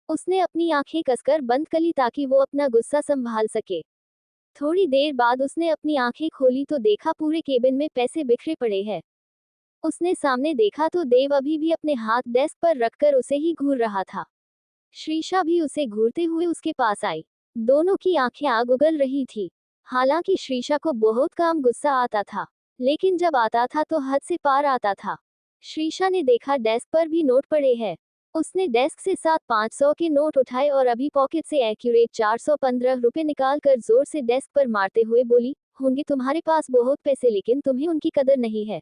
उसने अपनी आंखें कसकर बंद करी ताकि वो अपना गुस्सा संभाल सके। थोड़ी देर बाद उसने अपनी आंखें खोली तो देखा पूरे केबिन में पैसे बिखरे पड़े हैं। उसने सामने देखा तो देव अभी भी अपने हाथ डेस्क पर रखकर उसे ही घूर रहा था। श्रीशा भी उसे घूरते हुए उसके पास आई। दोनों की आंखें आग उगल रही थी। हालांकि श्रीशा को बहुत कम गुस्सा आता था, लेकिन जब आता था तो हद से पार आता था। श्रीशा ने देखा डेस्क पर भी नोट पड़े हैं। उसने डेस्क से 7 500 के नोट उठाए और अभी पॉकेट से एक्यूरेट 415 रुपए निकाल कर जोर से डेस्क पर मारते हुए बोली, होंगे तुम्हारे पास बहुत पैसे लेकिन तुम्हें उनकी कदर नहीं है।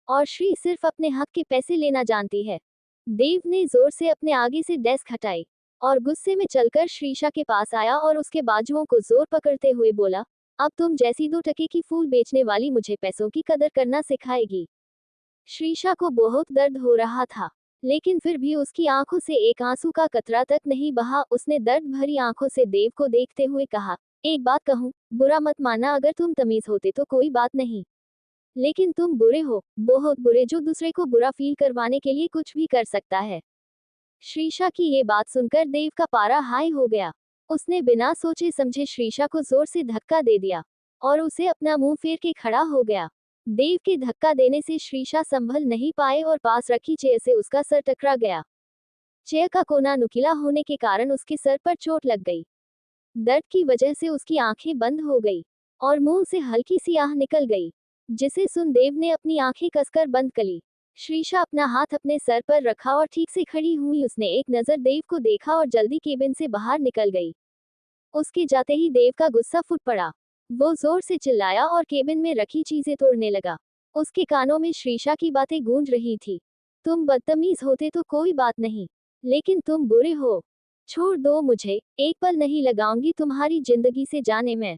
और श्री सिर्फ अपने हक के पैसे लेना जानती है। देव ने जोर से अपने आगे से डेस्क हटाई और गुस्से में चलकर श्रीशा के पास आया और उसके बाजुओं को जोर पकड़ते हुए बोला, अब तुम जैसी 2 टके की फूल बेचने वाली मुझे पैसों की कदर करना सिखाएगी। श्रीशा को बहुत दर्द हो रहा था, लेकिन फिर भी उसकी आंखों से एक आंसू का कतरा तक नहीं बहा। उसने दर्द भरी आंखों से देव को देखते हुए कहा, एक बात कहूं, बुरा मत मानना, अगर तुम तमीज होते तो कोई बात नहीं, लेकिन तुम बुरे हो, बहुत बुरे, जो दूसरे को बुरा फील करवाने के लिए कुछ भी कर सकता है। श्रीशा की ये बात सुनकर देव का पारा हाई हो गया। उसने बिना सोचे समझे श्रीशा को जोर से धक्का दे दिया और उसे अपना मुंह फेर के खड़ा हो गया। देव के धक्का देने से श्रीशा संभल नहीं पाए और पास रखी चेयर से उसका सर टकरा गया। चेयर का कोना नुकीला होने के कारण उसके सर पर चोट लग गई। दर्द की वजह से उसकी आंखें बंद हो गई और मुंह से हल्की सी आह निकल गई, जिसे सुन देव ने अपनी आंखें कसकर बंद करी। श्रीशा अपना हाथ अपने सर पर रखा और ठीक से खड़ी हुई। उसने एक नजर देव को देखा और जल्दी केबिन से बाहर निकल गई। उसके जाते ही देव का गुस्सा फूट पड़ा। वो जोर से चिल्लाया और केबिन में रखी चीजें तोड़ने लगा। उसके कानों में श्रीशा की बातें गूंज रही थी, तुम बदतमीज होते तो कोई बात नहीं, लेकिन तुम बुरे हो। छोड़ दो मुझे, एक पल नहीं लगाऊंगी तुम्हारी जिंदगी से जाने में।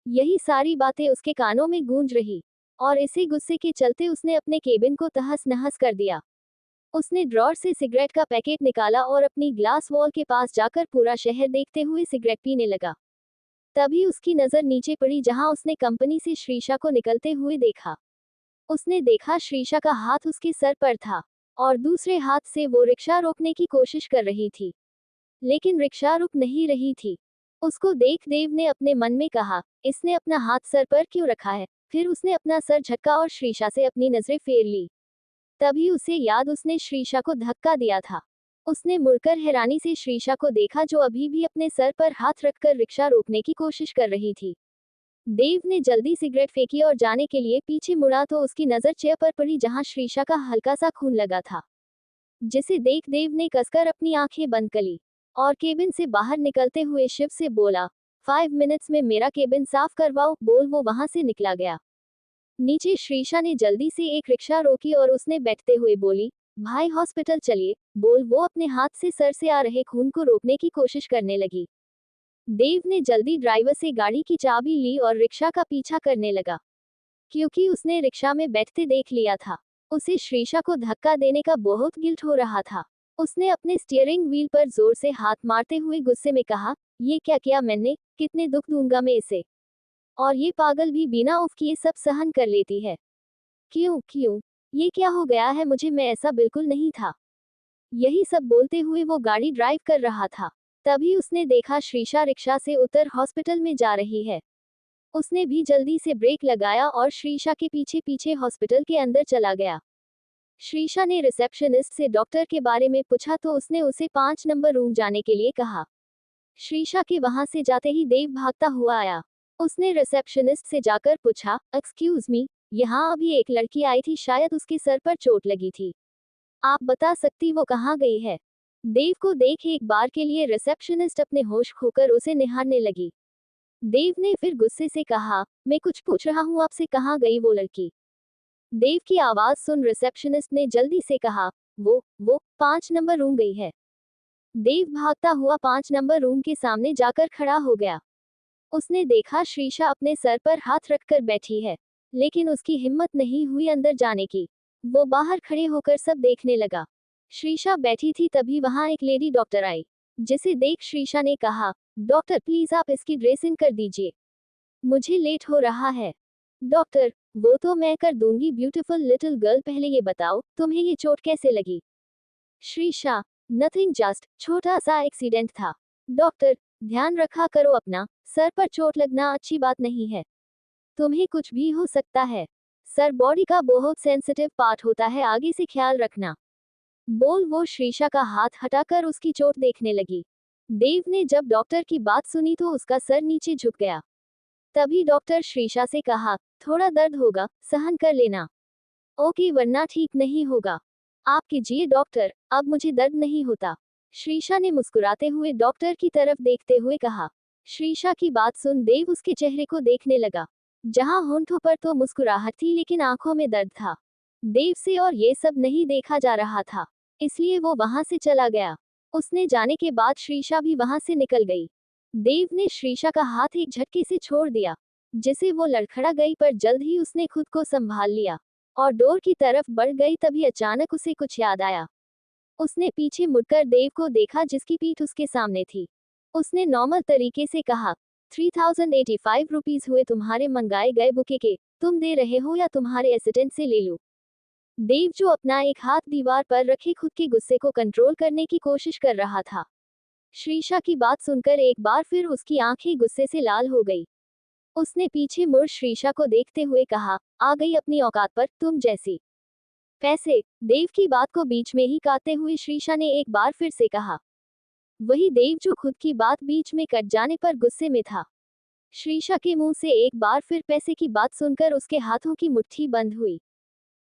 यही सारी बातें उसके कानों में गूंज रही और इसी गुस्से के चलते उसने अपने केबिन को तहस नहस कर दिया। उसने ड्रॉर से सिगरेट का पैकेट निकाला और अपनी ग्लास वॉल के पास जाकर पूरा शहर देखते हुए सिगरेट पीने लगा। तभी उसकी नजर नीचे पड़ी जहां उसने कंपनी से श्रीशा को निकलते हुए देखा। उसने देखा श्रीशा का हाथ उसके सर पर था और दूसरे हाथ से वो रिक्शा रोकने की कोशिश कर रही थी, लेकिन रिक्शा रुक नहीं रही थी। उसको देख देव ने अपने मन में कहा, इसने अपना हाथ सर पर क्यों रखा है। फिर उसने अपना सर झटका और श्रीशा से अपनी नजरें फेर ली। तभी उसे याद उसने श्रीशा को धक्का दिया था। उसने मुड़कर हैरानी से श्रीशा को देखा जो अभी भी अपने सर पर हाथ रखकर रिक्शा रोकने की कोशिश कर रही थी। देव ने जल्दी सिगरेट फेंकी और जाने के लिए पीछे मुड़ा तो उसकी नजर चेयर पर पड़ी जहां श्रीशा का हल्का सा खून लगा था, जिसे देख देव ने कसकर अपनी आंखें बंद करी और केबिन से बाहर निकलते हुए शिव से बोला, 5 मिनट्स में मेरा केबिन साफ करवाओ। बोल वो वहां से निकला गया। नीचे श्रीशा ने जल्दी से एक रिक्शा रोकी और उसने बैठते हुए बोली, भाई हॉस्पिटल चलिए। बोल वो अपने हाथ से सर से आ रहे खून को रोकने की कोशिश करने लगी। देव ने जल्दी ड्राइवर से गाड़ी की चाबी ली और रिक्शा का पीछा करने लगा, क्योंकि उसने रिक्शा में बैठते देख लिया था। उसे श्रीशा को धक्का देने का बहुत गिल्ट हो रहा था। उसने अपने स्टीयरिंग व्हील पर जोर से हाथ मारते हुए गुस्से में कहा, ये क्या किया मैंने, कितने दुख दूंगा मैं इसे। और ये पागल भी बिना उफ किए सब सहन कर लेती है। क्यों क्यों, ये क्या हो गया है मुझे, मैं ऐसा बिल्कुल नहीं था। यही सब बोलते हुए वो गाड़ी ड्राइव कर रहा था। तभी उसने देखा श्रीशा रिक्शा से उतर हॉस्पिटल में जा रही है। उसने भी जल्दी से ब्रेक लगाया और श्रीशा के पीछे पीछे हॉस्पिटल के अंदर चला गया। श्रीशा ने रिसेप्शनिस्ट से डॉक्टर के बारे में पूछा तो उसने उसे 5 नंबर रूम जाने के लिए कहा। श्रीशा के वहां से जाते ही देव भागता हुआ आया। उसने रिसेप्शनिस्ट से जाकर पूछा, एक्सक्यूज मी, यहाँ अभी एक लड़की आई थी, शायद उसके सर पर चोट लगी थी। आप बता सकती वो कहाँ गई है? देव को देख एक बार के लिए रिसेप्शनिस्ट अपने होश खोकर उसे निहारने लगी। देव ने फिर गुस्से से कहा, मैं कुछ पूछ रहा हूँ आपसे, कहाँ गई वो लड़की? देव की आवाज सुन रिसेप्शनिस्ट ने जल्दी से कहा, वो 5 नंबर रूम गई है। देव भागता हुआ 5 नंबर रूम के सामने जाकर खड़ा हो गया। उसने देखा श्रीशा अपने सर पर हाथ रखकर बैठी है, लेकिन उसकी हिम्मत नहीं हुई अंदर जाने की। वो बाहर खड़े होकर सब देखने लगा। श्रीशा बैठी थी, तभी वहां एक लेडी डॉक्टर आई, जिसे देख श्रीशा ने कहा, डॉक्टर प्लीज आप इसकी ड्रेसिंग कर दीजिए, मुझे लेट हो रहा है। डॉक्टर, वो तो मैं कर दूंगी ब्यूटीफुल लिटिल गर्ल, पहले ये बताओ तुम्हें ये चोट कैसे लगी? श्रीशा, नथिंग, जस्ट छोटा सा एक्सीडेंट था। डॉक्टर, ध्यान रखा करो अपना, सर पर चोट लगना अच्छी बात नहीं है, तुम्हें कुछ भी हो सकता है। सर बॉडी का बहुत सेंसिटिव पार्ट होता है, आगे से ख्याल रखना। बोल वो श्रीशा का हाथ हटाकर उसकी चोट देखने लगी। देव ने जब डॉक्टर की बात सुनी तो उसका सर नीचे झुक गया। तभी डॉक्टर श्रीशा से कहा, थोड़ा दर्द होगा, सहन कर लेना। ओके, वरना ठीक नहीं होगा। आप कीजिए डॉक्टर, अब मुझे दर्द नहीं होता। श्रीशा ने मुस्कुराते हुए डॉक्टर की तरफ देखते हुए कहा। श्रीशा की बात सुन देव उसके चेहरे को देखने लगा। जहां होंठों पर तो मुस्कुराहट थी, लेकिन आंखों में दर्द था। देव से और ये सब नहीं देखा जा रहा था, इसलिए वो वहां से चला गया। उसने जाने के बाद श्रीशा भी वहां से निकल गई। देव ने श्रीशा का हाथ एक झटके से छोड़ दिया, जिसे वो लड़खड़ा गई, पर जल्द ही उसने खुद को संभाल लिया और डोर की तरफ बढ़ गई। तभी अचानक उसे कुछ याद आया। उसने पीछे मुड़कर देव को देखा, जिसकी पीठ उसके सामने थी। उसने नॉर्मल तरीके से कहा, 3085 रुपीज हुए तुम्हारे मंगाए गए बुके के, तुम दे रहे हो या तुम्हारे असिस्टेंट से ले लूं? देव, जो अपना एक हाथ दीवार पर रखे खुद के गुस्से को कंट्रोल करने की कोशिश कर रहा था। श्रीशा की बात सुनकर एक बार फिर उसकी आंखें गुस्से से लाल हो गई। उसने पीछे मुड़ श्रीशा को देखते हुए कहा, आ गई अपनी औकात पर, तुम जैसी। पैसे? देव की बात को बीच में ही काटते हुए श्रीशा ने एक बार फिर से कहा। वही देव जो खुद की बात बीच में कट जाने पर गुस्से में था। श्रीशा के मुंह से एक बार फिर पैसे की बात सुनकर उसके हाथों की मुट्ठी बंद हुई।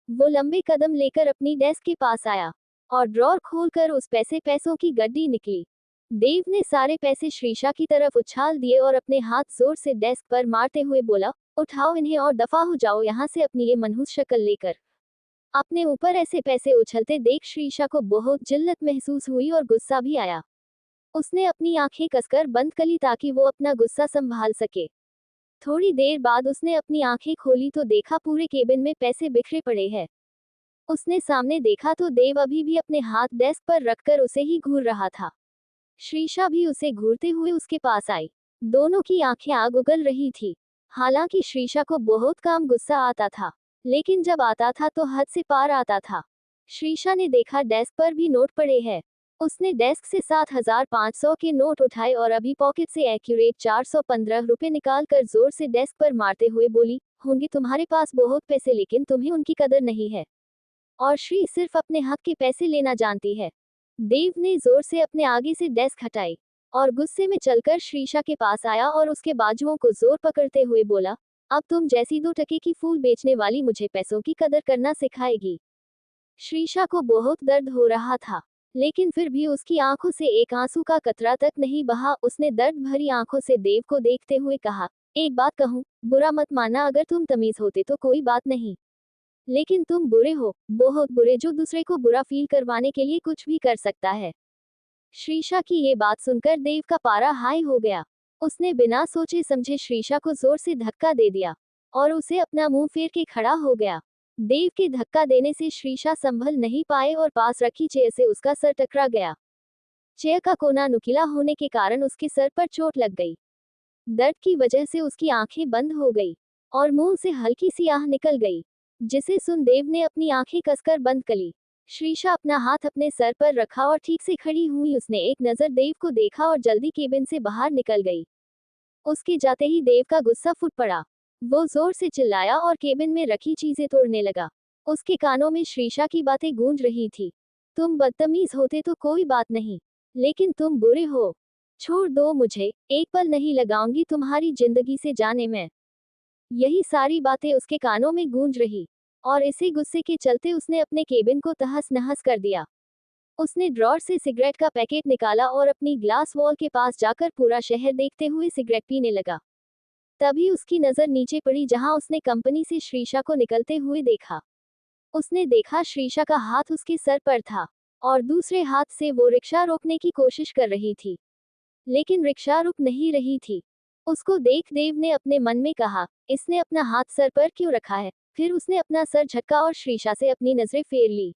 वो लंबे कदम लेकर अपनी डेस्क के पास आया और ड्रॉर खोलकर उस पैसों की गड्डी निकली। देव ने सारे पैसे श्रीशा की तरफ उछाल दिए और अपने हाथ जोर से डेस्क पर मारते हुए बोला, उठाओ इन्हें और दफा हो जाओ यहाँ से अपनी ये मनहूस शक्ल लेकर। अपने ऊपर ऐसे पैसे उछलते देख श्रीशा को बहुत जिल्लत महसूस हुई और गुस्सा भी आया। उसने अपनी आंखें कसकर बंद करी ताकि वो अपना गुस्सा संभाल सके। थोड़ी देर बाद उसने अपनी आंखें खोली तो देखा पूरे केबिन में पैसे बिखरे पड़े हैं। उसने सामने देखा तो देव अभी भी अपने हाथ डेस्क पर रखकर उसे ही घूर रहा था। श्रीशा भी उसे घूरते हुए उसके पास आई। दोनों की आंखें आग उगल रही थी। हालांकि श्रीशा को बहुत कम गुस्सा आता था, लेकिन जब आता था तो हद से पार आता था। श्रीशा ने देखा डेस्क पर भी नोट पड़े हैं। उसने डेस्क से 7500 के नोट उठाए और अभी पॉकेट से एक्यूरेट 415 रुपए निकाल कर जोर से डेस्क पर मारते हुए बोली, होंगे तुम्हारे पास बहुत पैसे, लेकिन तुम्हें उनकी कदर नहीं है। और श्री सिर्फ अपने हक के पैसे लेना जानती है। देव ने जोर से अपने आगे से डेस्क हटाई और गुस्से में चलकर श्रीशा के पास आया और उसके बाजुओं को जोर पकड़ते हुए बोला, अब तुम जैसी 2 टके की फूल बेचने वाली मुझे पैसों की कदर करना सिखाएगी। श्रीशा को बहुत दर्द हो रहा था, लेकिन फिर भी उसकी आंखों से एक आंसू का कतरा तक नहीं बहा। उसने दर्द भरी आंखों से देव को देखते हुए कहा, एक बात कहूं, बुरा मत मानना, अगर तुम तमीज होते तो कोई बात नहीं, लेकिन तुम बुरे हो, बहुत बुरे, जो दूसरे को बुरा फील करवाने के लिए कुछ भी कर सकता है। श्रीशा की ये बात सुनकर देव का पारा हाई हो गया। उसने बिना सोचे समझे श्रीशा को जोर से धक्का दे दिया और उसे अपना मुंह फेर के खड़ा हो गया। देव के धक्का देने से श्रीशा संभल नहीं पाए और पास रखी चेयर से उसका सर टकरा गया। चेयर का कोना नुकीला होने के कारण उसके सर पर चोट लग गई। दर्द की वजह से उसकी आंखें बंद हो गई और मुंह से हल्की सी आह निकल गई, जिसे सुन देव ने अपनी आंखें कसकर बंद करी। श्रीशा अपना हाथ अपने सर पर रखा और ठीक से खड़ी हुई। उसने एक नजर देव को देखा और जल्दी केबिन से बाहर निकल गई। उसके जाते ही देव का गुस्सा फूट पड़ा। वो जोर से चिल्लाया और केबिन में रखी चीजें तोड़ने लगा। उसके कानों में श्रीशा की बातें गूंज रही थी। तुम बदतमीज होते तो कोई बात नहीं, लेकिन तुम बुरे हो। छोड़ दो मुझे, एक पल नहीं लगाऊंगी तुम्हारी जिंदगी से जाने में। यही सारी बातें उसके कानों में गूंज रही, और इसी गुस्से के चलते उसने अपने केबिन को तहस नहस कर दिया। उसने ड्रॉर से सिगरेट का पैकेट निकाला और अपनी ग्लास वॉल के पास जाकर पूरा शहर देखते हुए सिगरेट पीने लगा। तभी उसकी नजर नीचे पड़ी जहां उसने कंपनी से श्रीशा को निकलते हुए देखा। उसने देखा श्रीशा का हाथ उसके सर पर था, और दूसरे हाथ से वो रिक्शा रोकने की कोशिश कर रही थी, लेकिन रिक्शा रुक नहीं रही थी। उसको देख देव ने अपने मन में कहा, इसने अपना हाथ सर पर क्यों रखा है। फिर उसने अपना सर झटका और श्रीशा से अपनी नजरें फेर ली।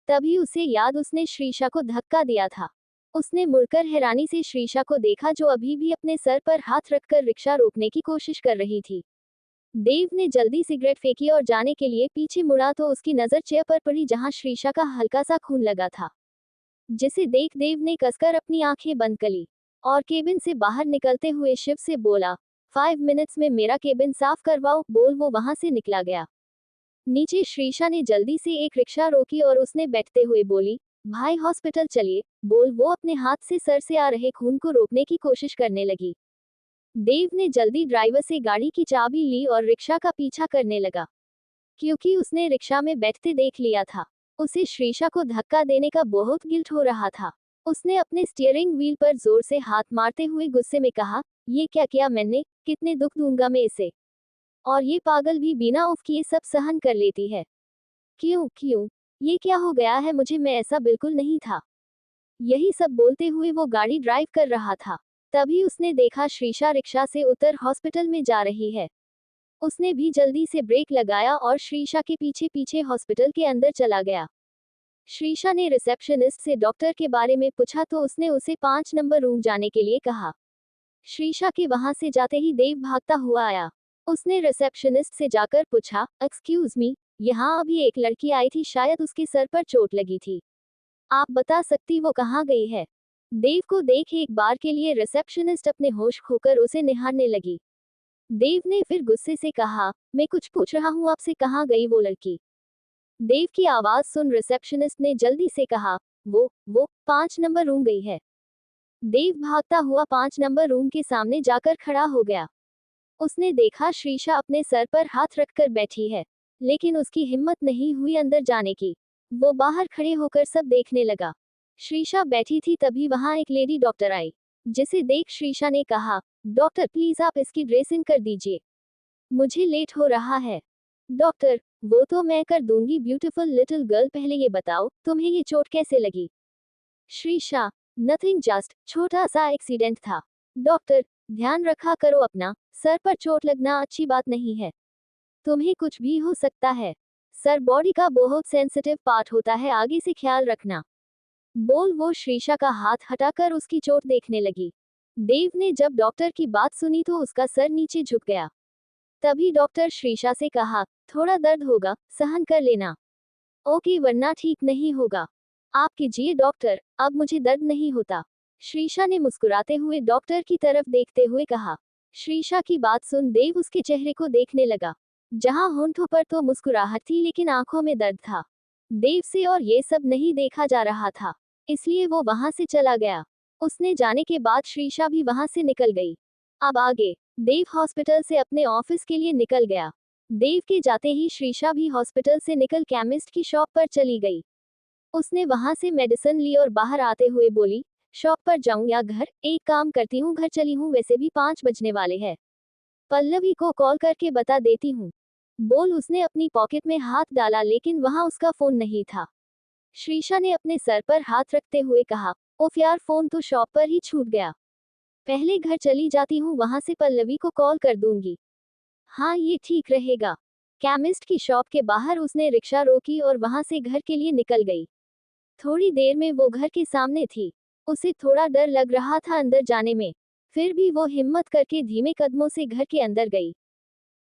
तभी उसे याद उसने श्रीशा को धक्का दिया था। उसने मुड़कर हैरानी से श्रीशा को देखा जो अभी भी अपने सर पर हाथ रखकर रिक्शा रोकने की कोशिश कर रही थी। देव ने जल्दी सिगरेट फेंकी और जाने के लिए पीछे मुड़ा तो उसकी नजर चेयर पर पड़ी जहां श्रीशा का हल्का सा खून लगा था, जिसे देख देव ने कसकर अपनी आंखें बंद कर ली और केबिन से बाहर निकलते हुए शिव से बोला, 5 मिनट्स में मेरा केबिन साफ करवाओ। बोल वो वहां से निकला गया। नीचे श्रीशा ने जल्दी से एक रिक्शा रोकी और उसने बैठते हुए बोली, भाई हॉस्पिटल चलिए। बोल वो अपने हाथ से सर से आ रहे खून को रोकने की कोशिश करने लगी। देव ने जल्दी ड्राइवर से गाड़ी की चाबी ली और रिक्शा का पीछा करने लगा, क्योंकि उसने रिक्शा में बैठते देख लिया था। उसे श्रीशा को धक्का देने का बहुत गिल्ट हो रहा था। उसने अपने स्टीयरिंग व्हील पर जोर से हाथ मारते हुए गुस्से में कहा, ये क्या किया मैंने, कितने दुख दूंगा मैं इसे। और ये पागल भी बिना उफ किए सब सहन कर लेती है। क्यों क्यों, ये क्या हो गया है मुझे, मैं ऐसा बिल्कुल नहीं था। यही सब बोलते हुए वो गाड़ी ड्राइव कर रहा था। तभी उसने देखा श्रीशा रिक्शा से उतर हॉस्पिटल में जा रही है। उसने भी जल्दी से ब्रेक लगाया और श्रीशा के पीछे पीछे हॉस्पिटल के अंदर चला गया। श्रीशा ने रिसेप्शनिस्ट से डॉक्टर के बारे में पूछा तो उसने उसे 5 नंबर रूम जाने के लिए कहा। श्रीशा के वहां से जाते ही देव भागता हुआ आया। उसने रिसेप्शनिस्ट से जाकर पूछा, एक्सक्यूज मी, यहाँ अभी एक लड़की आई थी, शायद उसके सर पर चोट लगी थी। आप बता सकती वो कहाँ गई है। देव को देख एक बार के लिए रिसेप्शनिस्ट अपने होश खोकर उसे निहारने लगी। देव ने फिर गुस्से से कहा, मैं कुछ पूछ रहा हूँ आपसे, कहाँ गई वो लड़की। देव की आवाज सुन रिसेप्शनिस्ट ने जल्दी से कहा, वो 5 नंबर रूम गई है। देव भागता हुआ 5 नंबर रूम के सामने जाकर खड़ा हो गया। उसने देखा श्रीशा अपने सर पर हाथ रखकर बैठी है, लेकिन उसकी हिम्मत नहीं हुई अंदर जाने की। वो बाहर खड़े होकर सब देखने लगा। श्रीशा बैठी थी तभी वहां एक लेडी डॉक्टर आई, जिसे देख श्रीशा ने कहा, डॉक्टर प्लीज आप इसकी ड्रेसिंग कर दीजिए, मुझे लेट हो रहा है। डॉक्टर, वो तो मैं कर दूंगी ब्यूटीफुल लिटिल गर्ल, पहले ये बताओ तुम्हें ये चोट कैसे लगी। श्रीशा, नथिंग, जस्ट छोटा सा एक्सीडेंट था। डॉक्टर, ध्यान रखा करो अपना, सर पर चोट लगना अच्छी बात नहीं है, तुम्हें कुछ भी हो सकता है। सर बॉडी का बहुत सेंसिटिव पार्ट होता है, आगे से ख्याल रखना। बोल वो श्रीशा का हाथ हटाकर उसकी चोट देखने लगी। देव ने जब डॉक्टर की बात सुनी तो उसका सर नीचे झुक गया। तभी डॉक्टर श्रीशा से कहा, थोड़ा दर्द होगा, सहन कर लेना। ओके, वरना ठीक नहीं होगा। आप कीजिए डॉक्टर, अब मुझे दर्द नहीं होता। श्रीशा ने मुस्कुराते हुए डॉक्टर की तरफ देखते हुए कहा। श्रीशा की बात सुन देव उसके चेहरे को देखने लगा, जहां होंठों पर तो मुस्कुराहट थी लेकिन आंखों में दर्द था। देव से और ये सब नहीं देखा जा रहा था, इसलिए वो वहां से चला गया। उसने जाने के बाद श्रीशा भी वहां से निकल गई। अब आगे, देव हॉस्पिटल से अपने ऑफिस के लिए निकल गया। देव के जाते ही श्रीशा भी हॉस्पिटल से निकल केमिस्ट की शॉप पर चली गई। उसने वहां से मेडिसिन ली और बाहर आते हुए बोली, शॉप पर जाऊं या घर, एक काम करती हूँ घर चली हूँ, वैसे भी 5 बजने वाले हैं। पल्लवी को कॉल करके बता देती हूँ। बोल उसने अपनी पॉकेट में हाथ डाला लेकिन वहां उसका फोन नहीं था। श्रीशा ने अपने सर पर हाथ रखते हुए कहा, ओफ यार, फोन तो शॉप पर ही छूट गया। पहले घर चली जाती हूँ, वहां से पल्लवी को कॉल कर दूंगी। हाँ, ये ठीक रहेगा। केमिस्ट की शॉप के बाहर उसने रिक्शा रोकी और वहां से घर के लिए निकल गई। थोड़ी देर में वो घर के सामने थी। उसे थोड़ा डर लग रहा था अंदर जाने में, फिर भी वो हिम्मत करके धीमे कदमों से घर के अंदर गई।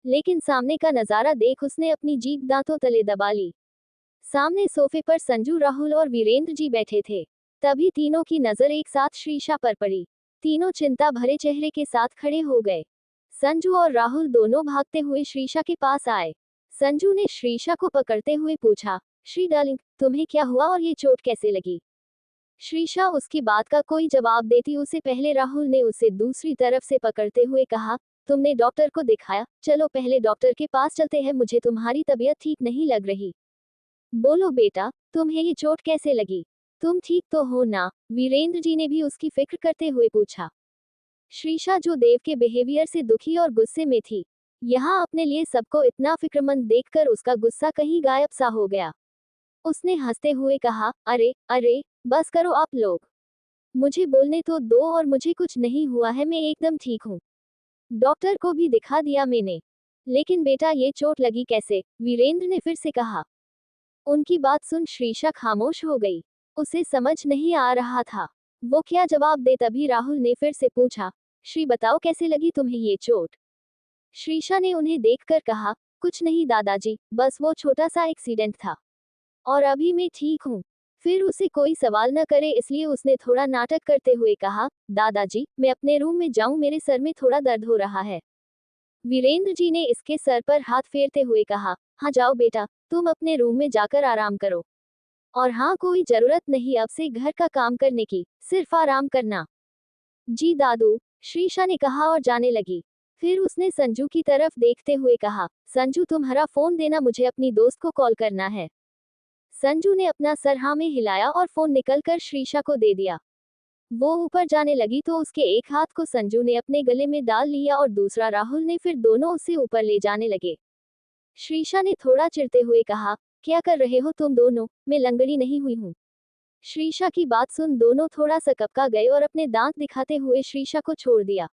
लेकिन सामने का नजारा देख उसने अपनी जीभ दांतों तले दबा ली। सामने सोफे पर संजू, राहुल और वीरेंद्र जी बैठे थे। तभी तीनों की नजर एक साथ श्रीशा पर पड़ी। तीनों चिंता भरे चेहरे के साथ खड़े हो गए। संजू और राहुल दोनों भागते हुए श्रीशा के पास आए। संजू ने श्रीशा को पकड़ते हुए पूछा, श्री डार्लिंग, तुम्हें क्या हुआ और ये चोट कैसे लगी? श्रीशा उसकी बात का कोई जवाब देती उसे पहले राहुल ने उसे दूसरी तरफ से पकड़ते हुए कहा, तुमने डॉक्टर को दिखाया? चलो पहले डॉक्टर के पास चलते हैं, मुझे तुम्हारी तबीयत ठीक नहीं लग रही। बोलो बेटा, तुम्हें ये चोट कैसे लगी? तुम ठीक तो हो ना? वीरेंद्र जी ने भी उसकी फिक्र करते हुए पूछा। श्रीशा जो देव के बिहेवियर से दुखी और गुस्से में थी, यहाँ अपने लिए सबको इतना फिक्रमंद देखकर उसका गुस्सा कहीं गायब सा हो गया। उसने हंसते हुए कहा, अरे अरे, बस करो आप लोग, मुझे बोलने तो दो, और मुझे कुछ नहीं हुआ है, मैं एकदम ठीक हूँ। डॉक्टर को भी दिखा दिया मैंने। लेकिन बेटा ये चोट लगी कैसे? वीरेंद्र ने फिर से कहा। उनकी बात सुन श्रीशा खामोश हो गई। उसे समझ नहीं आ रहा था वो क्या जवाब दे। तभी राहुल ने फिर से पूछा, श्री बताओ कैसे लगी तुम्हें ये चोट? श्रीशा ने उन्हें देखकर कहा, कुछ नहीं दादाजी, बस वो छोटा सा एक्सीडेंट था और अभी मैं ठीक हूँ। फिर उसे कोई सवाल न करे इसलिए उसने थोड़ा नाटक करते हुए कहा, दादाजी मैं अपने रूम में जाऊं, मेरे सर में थोड़ा दर्द हो रहा है। वीरेंद्र जी ने इसके सर पर हाथ फेरते हुए कहा, हाँ जाओ बेटा, तुम अपने रूम में जाकर आराम करो। और हाँ, कोई जरूरत नहीं अब से घर का काम करने की, सिर्फ आराम करना। जी दादू, श्रीशा ने कहा और जाने लगी। फिर उसने संजू की तरफ देखते हुए कहा, संजू तुम्हारा फोन देना, मुझे अपनी दोस्त को कॉल करना है। संजू ने अपना सर हाँ में हिलाया और फोन निकलकर श्रीशा को दे दिया। वो ऊपर जाने लगी तो उसके एक हाथ को संजू ने अपने गले में डाल लिया और दूसरा राहुल ने, फिर दोनों उसे ऊपर ले जाने लगे। श्रीशा ने थोड़ा चिढ़ते हुए कहा, क्या कर रहे हो तुम दोनों? मैं लंगड़ी नहीं हुई हूँ। श्रीशा की बात सुन दोनों थोड़ा सा कपका गए और अपने दांत दिखाते हुए श्रीशा को छोड़ दिया।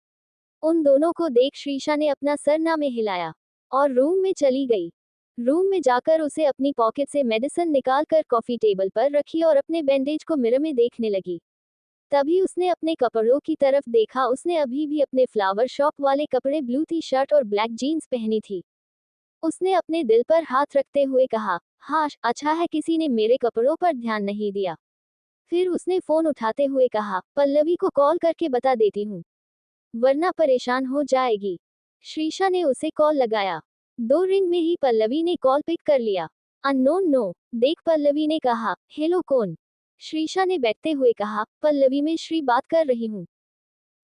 उन दोनों को देख श्रीशा ने अपना सर ना में हिलाया और रूम में चली गई। रूम में जाकर उसे अपनी पॉकेट से मेडिसिन निकालकर कॉफी टेबल पर रखी और अपने बैंडेज को मिरर में देखने लगी। तभी उसने अपने कपड़ों की तरफ देखा। उसने अभी भी अपने फ्लावर शॉप वाले कपड़े, ब्लू टी शर्ट और ब्लैक जीन्स पहनी थी। उसने अपने दिल पर हाथ रखते हुए कहा, हाँ अच्छा है किसी ने मेरे कपड़ों पर ध्यान नहीं दिया। फिर उसने फोन उठाते हुए कहा, पल्लवी को कॉल करके बता देती हूँ, वरना परेशान हो जाएगी। श्रीशा ने उसे कॉल लगाया। 2 रिंग में ही पल्लवी ने कॉल पिक कर लिया। अननोन नो, देख पल्लवी ने कहा, हेलो कौन? श्रीशा ने बैठते हुए कहा, पल्लवी मैं श्री बात कर रही हूँ।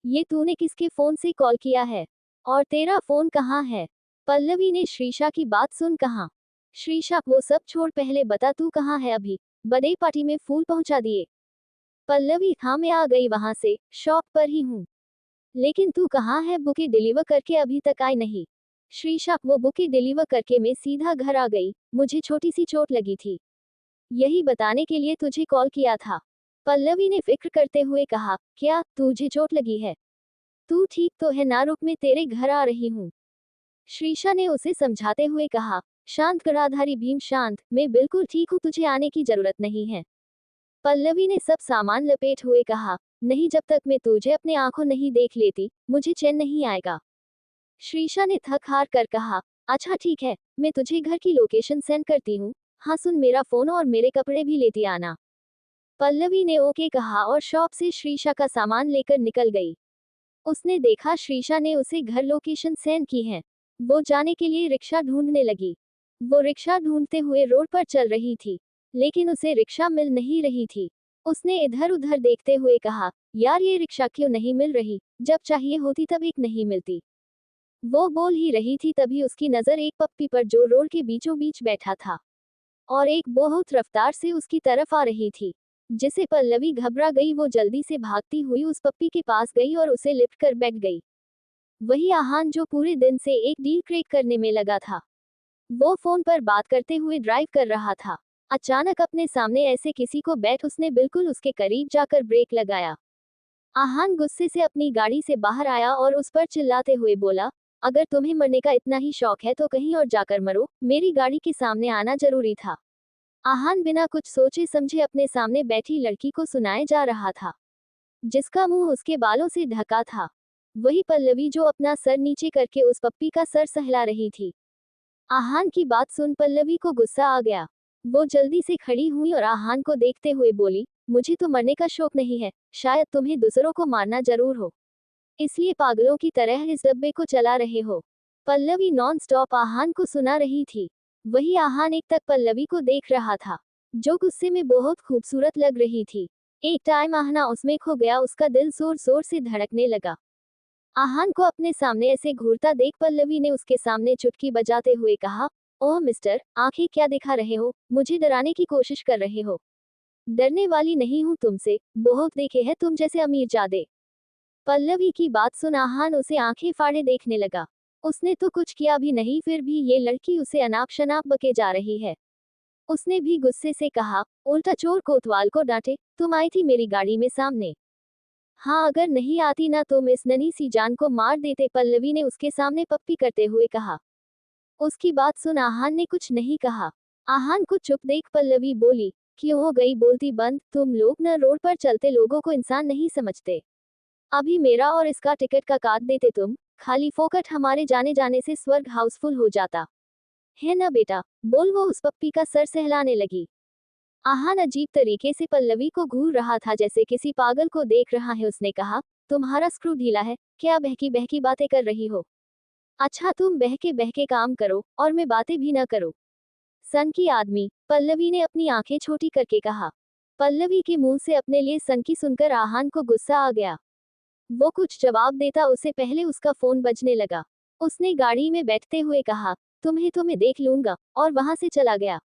ये तूने किसके फोन से कॉल किया है? और तेरा फोन कहाँ है? पल्लवी ने श्रीशा की बात सुन कहा, श्रीशा वो सब छोड़, पहले बता तू कहाँ है अभी? बर्थडे पार्टी में फूल पहुंचा दिए? पल्लवी, हाँ मैं आ गई वहां से, शॉप पर ही हूँ। लेकिन तू कहाँ है? बुके डिलीवर करके अभी तक आई नहीं। श्रीशा, वो बुके डिलीवर करके मैं सीधा घर आ गई, मुझे छोटी सी चोट लगी थी, यही बताने के लिए तुझे कॉल किया था। पल्लवी ने फिक्र करते हुए कहा, क्या तुझे चोट लगी है? तू ठीक तो है ना? रुक मैं तेरे घर आ रही हूँ। श्रीशा ने उसे समझाते हुए कहा, शांत गणाधारी भीम शांत, मैं बिल्कुल ठीक हूँ, तुझे आने की जरूरत नहीं है। पल्लवी ने सब सामान लपेट हुए कहा, नहीं जब तक मैं तुझे अपने आंखों नहीं देख लेती, मुझे चैन नहीं आएगा। श्रीशा ने थक हार कर कहा, अच्छा ठीक है, मैं तुझे घर की लोकेशन सेंड करती हूँ। हाँ सुन, मेरा फोन और मेरे कपड़े भी लेती आना। पल्लवी ने ओके कहा और शॉप से श्रीशा का सामान लेकर निकल गई। उसने देखा श्रीशा ने उसे घर लोकेशन सेंड की है। वो जाने के लिए रिक्शा ढूंढने लगी। वो रिक्शा ढूंढते हुए रोड पर चल रही थी, लेकिन उसे रिक्शा मिल नहीं रही थी। उसने इधर उधर देखते हुए कहा, यार ये रिक्शा क्यों नहीं मिल रही? जब चाहिए होती तब एक नहीं मिलती। वो बोल ही रही थी तभी उसकी नजर एक पप्पी पर जो रोड के बीचों बीच बैठा था और एक बहुत रफ्तार से उसकी तरफ आ रही थी, जिसे पल्लवी घबरा गई। वो जल्दी से भागती हुई उस पप्पी के पास गई और उसे लिफ्ट कर बैठ गई। वही आहान जो पूरे दिन से एक डील क्रेक करने में लगा था, वो फोन पर बात करते हुए ड्राइव कर रहा था। अचानक अपने सामने ऐसे किसी को बैठ उसने बिल्कुल उसके करीब जाकर ब्रेक लगाया। आहान गुस्से से अपनी गाड़ी से बाहर आया और उस पर चिल्लाते हुए बोला, अगर तुम्हें मरने का इतना ही शौक है तो कहीं और जाकर मरो, मेरी गाड़ी के सामने आना जरूरी था। आहान बिना कुछ सोचे समझे अपने सामने बैठी लड़की को सुनाए जा रहा था, जिसका मुंह उसके बालों से ढका था। वही पल्लवी जो अपना सर नीचे करके उस पप्पी का सर सहला रही थी। आहान की बात सुन पल्लवी को गुस्सा आ गया। वो जल्दी से खड़ी हुई और आहान को देखते हुए बोली, मुझे तो मरने का शौक नहीं है, शायद तुम्हें दूसरों को मारना जरूर हो। इसलिए पागलों की तरह इस डब्बे को चला रहे हो। पल्लवी नॉन स्टॉप आहान को सुना रही थी। वही आहान एक तक पल्लवी को देख रहा था, जो गुस्से में बहुत खूबसूरत लग रही थी। एक टाइम आहना उसमें खो गया, उसका दिल जोर जोर से धड़कने लगा। आहान को अपने सामने ऐसे घूरता देख पल्लवी ने उसके सामने चुटकी बजाते हुए कहा, ओह मिस्टर, आंखें क्या दिखा रहे हो, मुझे डराने की कोशिश कर रहे हो। डरने वाली नहीं हूं तुमसे, बहुत देखे हैं तुम जैसे अमीरजादे। पल्लवी की बात सुन आहान उसे आंखें फाड़े देखने लगा। उसने तो कुछ किया भी नहीं, फिर भी ये लड़की उसे अनाप शनाप बके जा रही है। उसने भी गुस्से से कहा, उल्टा चोर कोतवाल को डांटे, तुम आई थी मेरी गाड़ी में सामने। हाँ, अगर नहीं आती ना तुम इस नन्ही सी जान को मार देते, पल्लवी ने उसके सामने पप्पी करते हुए कहा। उसकी बात सुन आहान ने कुछ नहीं कहा। आहान को चुप देख पल्लवी बोली, क्यों हो गई बोलती बंद, तुम लोग न रोड पर चलते लोगों को इंसान नहीं समझते। अभी मेरा और इसका टिकट का काट देते तुम, खाली फोकट हमारे जाने जाने से स्वर्ग हाउसफुल हो जाता है ना बेटा, बोल। वो उस पप्पी का सर सहलाने लगी। आहान अजीब तरीके से पल्लवी को घूर रहा था, जैसे किसी पागल को देख रहा है। उसने कहा, तुम्हारा स्क्रू ढीला है क्या, बहकी बहकी बातें कर रही हो। अच्छा, तुम बहके काम करो और मैं बातें भी न करो। सन की आदमी, पल्लवी ने अपनी आंखें छोटी करके कहा। पल्लवी के मुंह से अपने लिए सन की सुनकर आहान को गुस्सा आ गया। वो कुछ जवाब देता उससे पहले उसका फोन बजने लगा। उसने गाड़ी में बैठते हुए कहा, तुम्हें देख लूंगा, और वहां से चला गया।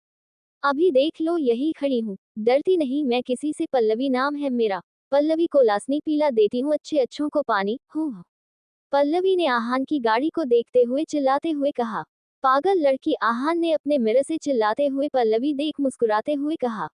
अभी देख लो, यही खड़ी हूँ, डरती नहीं मैं किसी से। पल्लवी नाम है मेरा। पल्लवी को लासनी पीला देती हूँ, अच्छे अच्छों को पानी। हूँ। पल्लवी ने आहान की गाड़ी को देखते हुए चिल्लाते हुए कहा। पागल लड़की, आहान ने अपने मिरर से चिल्लाते हुए पल्लवी देख मुस्कुराते हुए कहा।